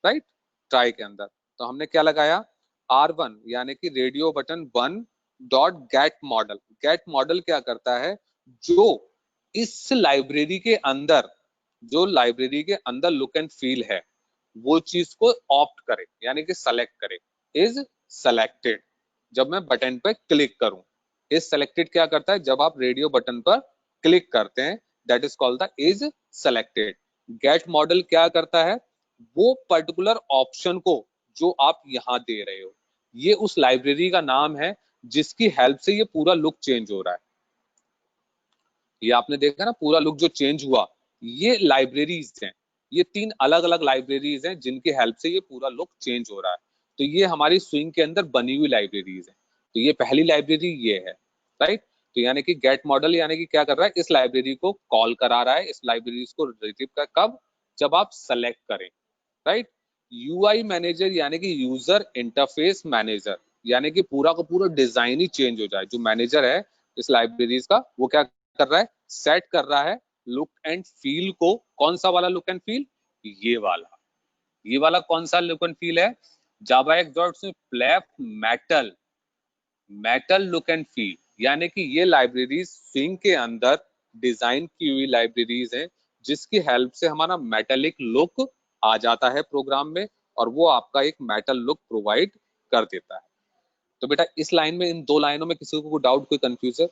राइट, ट्राई के अंदर। तो हमने क्या लगाया, R1 यानी कि radio button 1 dot get model. Get model क्या करता है, जो इस लाइब्रेरी के अंदर, जो लाइब्रेरी के अंदर लुक एंड फील है, वो चीज को ऑप्ट करे, यानी कि सेलेक्ट करे। इज सेलेक्टेड, जब मैं बटन पर क्लिक करूं, इज सेलेक्टेड क्या करता है, जब आप रेडियो बटन पर क्लिक करते हैं, that is called the is selected. Get model क्या करता है, वो पर्टिकुलर ऑप्शन को जो आप यहां दे रहे हो, ये उस लाइब्रेरी का नाम है जिसकी हेल्प से ये पूरा लुक चेंज हो रहा है। ये आपने देखा ना, पूरा लुक जो चेंज हुआ, ये लाइब्रेरीज हैं, ये 3 अलग अलग लाइब्रेरीज हैं जिनकी हेल्प से ये पूरा लुक चेंज हो रहा है। तो ये हमारी स्विंग के अंदर बनी हुई लाइब्रेरीज हैं। तो ये पहली लाइब्रेरी ये है, राइट। तो यानी कि गेट मॉडल यानी कि क्या कर रहा है, इस लाइब्रेरी को कॉल करा रहा है, इस लाइब्रेरी को रिसीव कर, कब, जब आप सेलेक्ट करें, राइट। यूआई मैनेजर यानी कि यूजर इंटरफेस मैनेजर, यानी कि पूरा का पूरा डिजाइन ही चेंज हो जाए। जो मैनेजर है इस लाइब्रेरीज का, वो क्या कर रहा है, सेट कर रहा है लुक एंड फील को। कौन सा वाला लुक एंड फील, ये वाला, ये वाला कौन सा लुक एंड फील है, जावा एक्स में plaf metal, metal look and feel. यानी कि ये लाइब्रेरीज स्विंग के अंदर डिजाइन की हुई लाइब्रेरीज हैं जिसकी हेल्प से हमारा मेटेलिक लुक आ जाता है प्रोग्राम में, और वो आपका एक मेटल लुक प्रोवाइड कर देता है। तो बेटा इस लाइन में, इन 2 लाइनों में किसी को कोई डाउट, कोई कंफ्यूजन,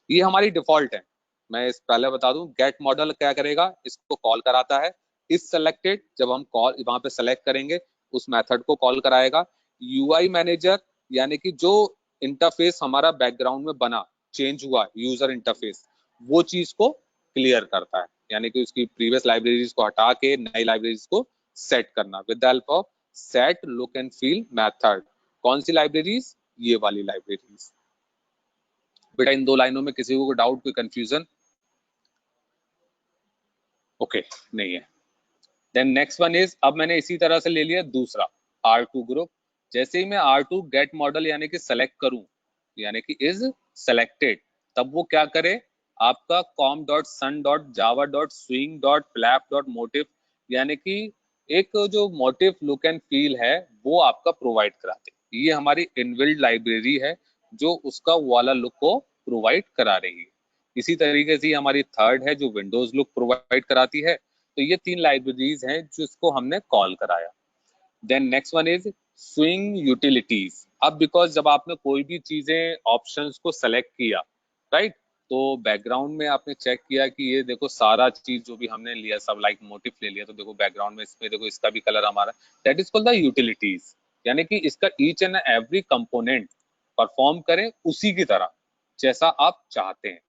ये हमारी डिफॉल्ट है। मैं इस पहले बता दूं, गेट मॉडल क्या करेगा, इसको कॉल कराता है इज सेलेक्टेड, जब हम कॉल वहां पे सेलेक्ट करेंगे उस मेथड को कॉल कराएगा। यूआई मैनेजर यानी कि जो इंटरफेस हमारा बैकग्राउंड में बना, चेंज हुआ यूजर इंटरफेस, वो चीज को क्लियर करता है, यानी कि उसकी प्रीवियस लाइब्रेरीज को हटा के नई लाइब्रेरीज को सेट करना with the help of set look and feel method. कौन सी लाइब्रेरीज, ये वाली लाइब्रेरीज। बेटा इन 2 लाइनों में किसी को डाउट, कोई कंफ्यूजन, ओके नहीं है। देन नेक्स्ट वन इज, अब मैंने इसी तरह से ले लिया दूसरा R2 ग्रुप। जैसे ही मैं R2 गेट मॉडल यानी कि सेलेक्ट करूं, यानी कि इज सेलेक्टेड, तब वो क्या करे, आपका com.sun.java.swing.flap.motif यानी कि एक जो मोटिव लुक एंड फील है वो आपका प्रोवाइड कराते। ये हमारी इनबिल्ड लाइब्रेरी है जो उसका वाला लुक को प्रोवाइड करा रही है। इसी तरीके से हमारी थर्ड है जो विंडोज लुक प्रोवाइड कराती है। तो ये 3 लाइब्रेरीज हैं जिसको हमने कॉल कराया। Then next one is Swing utilities. अब बिकॉज जब आपने कोई भी चीजें ऑप्शंस को सेलेक्ट किया, राइट, तो बैकग्राउंड में आपने चेक किया कि ये देखो सारा चीज जो भी हमने लिया सब लाइक मोटिव ले लिया, तो देखो बैकग्राउंड में इसमें देखो इसका भी कलर हमारा, that is called the utilities. यानी कि इसका each and every component perform करे उसी की तरह जैसा आप चाहते हैं।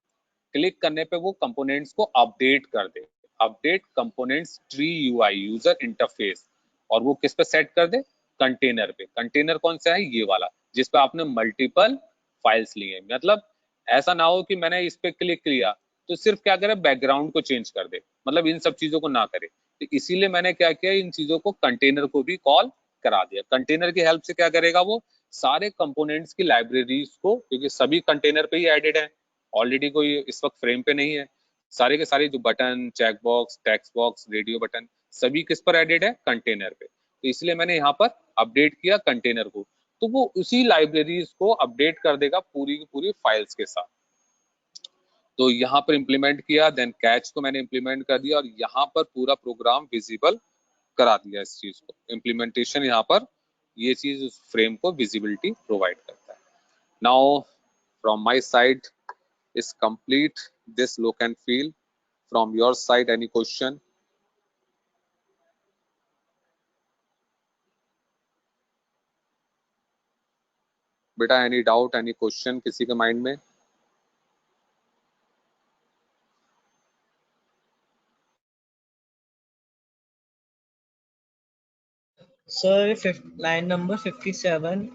क्लिक करने पे वो कंपोनेंट्स को अपडेट कर दे, update components tree UI user interface, और वो किस पे सेट कर दे, कंटेनर पे। कंटेनर कौन सा है, ये वाला जिस पे आपने मल्टीपल फाइल्स ली है। मतलब ऐसा ना हो कि मैंने इस पे क्लिक किया तो सिर्फ क्या करे, बैकग्राउंड को चेंज कर दे, मतलब इन सब चीजों को ना करे। तो इसीलिए मैंने क्या किया, इन चीजों को कंटेनर को भी कॉल करा दिया। कंटेनर की हेल्प से क्या करेगा, वो सारे कंपोनेंट्स की लाइब्रेरीज को, क्योंकि सभी कंटेनर पे ही एडेड है, ऑलरेडी कोई इस वक्त फ्रेम पे नहीं है, सारे के सारे जो button, check box, text box, radio button, सभी किस पर एडेड है, कंटेनर पे। तो इसलिए मैंने यहाँ पर अपडेट किया कंटेनर को, तो वो उसी लाइब्रेरीज को अपडेट कर देगा पूरी की पूरी फाइल्स के साथ। तो यहाँ पर इम्प्लीमेंट किया, देन कैच को मैंने इम्प्लीमेंट कर दिया और यहाँ पर पूरा प्रोग्राम विजिबल करा दिया इस चीज को। इम्प्लीमेंटेशन यहाँ पर ये चीज उस फ्रेम को विजिबिलिटी प्रोवाइड करता है। Now from my side is complete this look and feel. From your side any question? बेटा एनी डाउट, एनी क्वेश्चन किसी के माइंड में? Sir line number 57।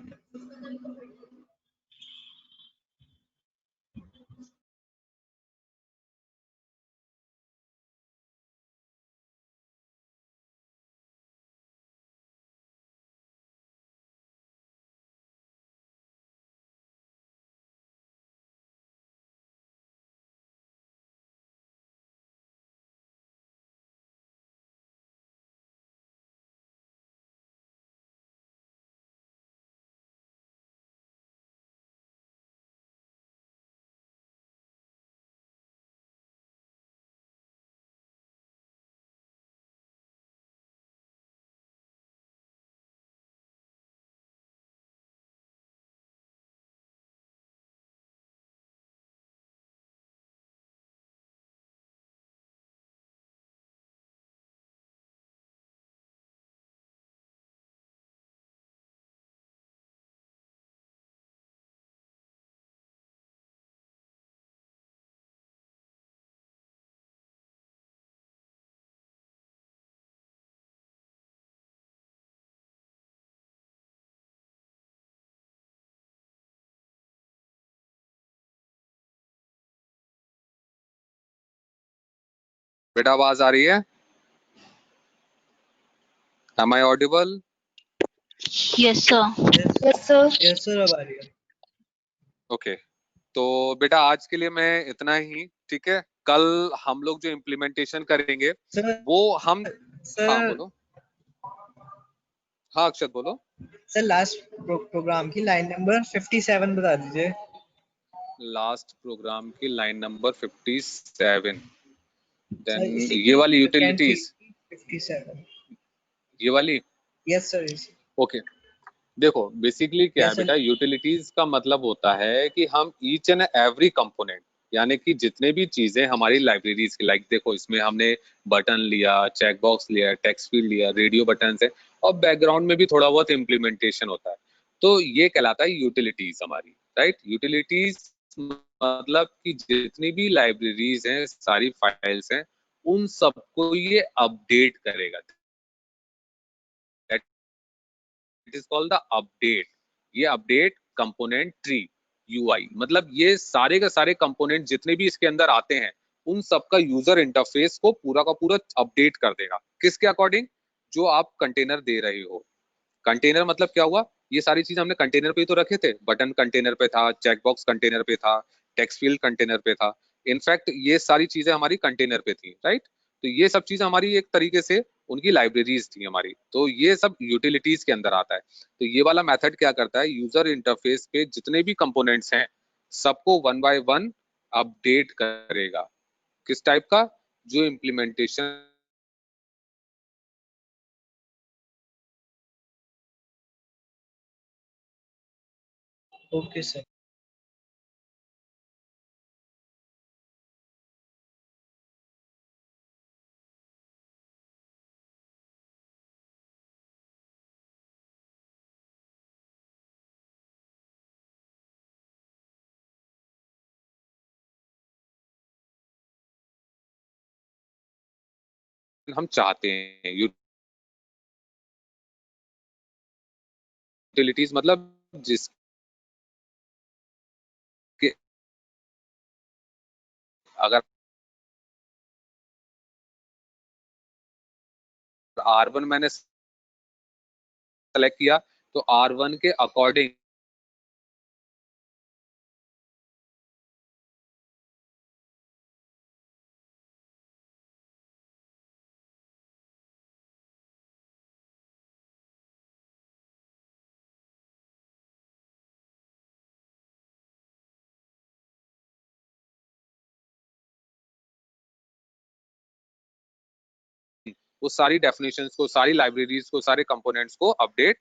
बेटा आवाज आ रही है? Am I audible? Yes, sir. Yes sir. Yes sir, अब आ रही है। ओके तो बेटा आज के लिए मैं इतना ही, ठीक है। कल हम लोग जो इम्प्लीमेंटेशन करेंगे सर वो हम, हाँ सर बोलो। हाँ अक्षत बोलो। सर लास्ट प्रोग्राम की लाइन नंबर 57 बता दीजिए। लास्ट प्रोग्राम की लाइन नंबर 57, सर देन इसी ये की वाली कैन थ्री यूटिलिटीज, 57। ये वाली। यस सर, यस ओके देखो बेसिकली क्या है सर। बेटा, यूटिलिटीज का मतलब होता है कि हम ईच एंड एवरी कंपोनेंट, यानी कि जितने भी चीजें हमारी लाइब्रेरीज की, लाइक देखो इसमें हमने बटन लिया, चेक बॉक्स लिया, टेक्स्ट फील्ड लिया, रेडियो बटन है, और बैकग्राउंड में भी थोड़ा बहुत इम्प्लीमेंटेशन होता है, तो ये कहलाता है यूटिलिटीज हमारी, राइट। यूटिलिटीज मतलब कि जितनी भी लाइब्रेरीज हैं, सारी फाइल्स हैं, उन सबको ये अपडेट करेगा। It is called the update. ये अपडेट कंपोनेंट ट्री यूआई, मतलब ये सारे का सारे कंपोनेंट जितने भी इसके अंदर आते हैं उन सबका यूजर इंटरफेस को पूरा का पूरा अपडेट कर देगा। किसके अकॉर्डिंग? जो आप कंटेनर दे रहे हो। कंटेनर मतलब क्या हुआ, ये सारी चीज हमने कंटेनर पे ही तो रखे थे। बटन कंटेनर पे था, चेकबॉक्स कंटेनर पे था, टेक्स्ट फील्ड कंटेनर पे था। इनफैक्ट ये सारी चीजें हमारी कंटेनर पे थी, राइट। तो ये सब चीज हमारी एक तरीके से उनकी लाइब्रेरीज थी हमारी, तो ये सब यूटिलिटीज के अंदर आता है। तो ये वाला मेथड क्या करता है, यूजर इंटरफेस पे जितने भी कंपोनेंट्स हैं सबको वन बाय वन अपडेट करेगा। किस टाइप का? जो इम्प्लीमेंटेशन ओके सर। हम चाहते हैं। यूटिलिटीज मतलब जिसके अगर R1 मैंने सेलेक्ट किया तो R1 के अकॉर्डिंग वो सारी डेफिनेशंस को, सारी लाइब्रेरीज को, सारे कंपोनेंट्स को अपडेट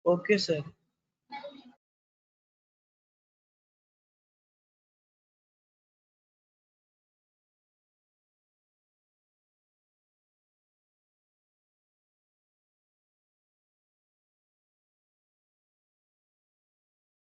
ओके सर।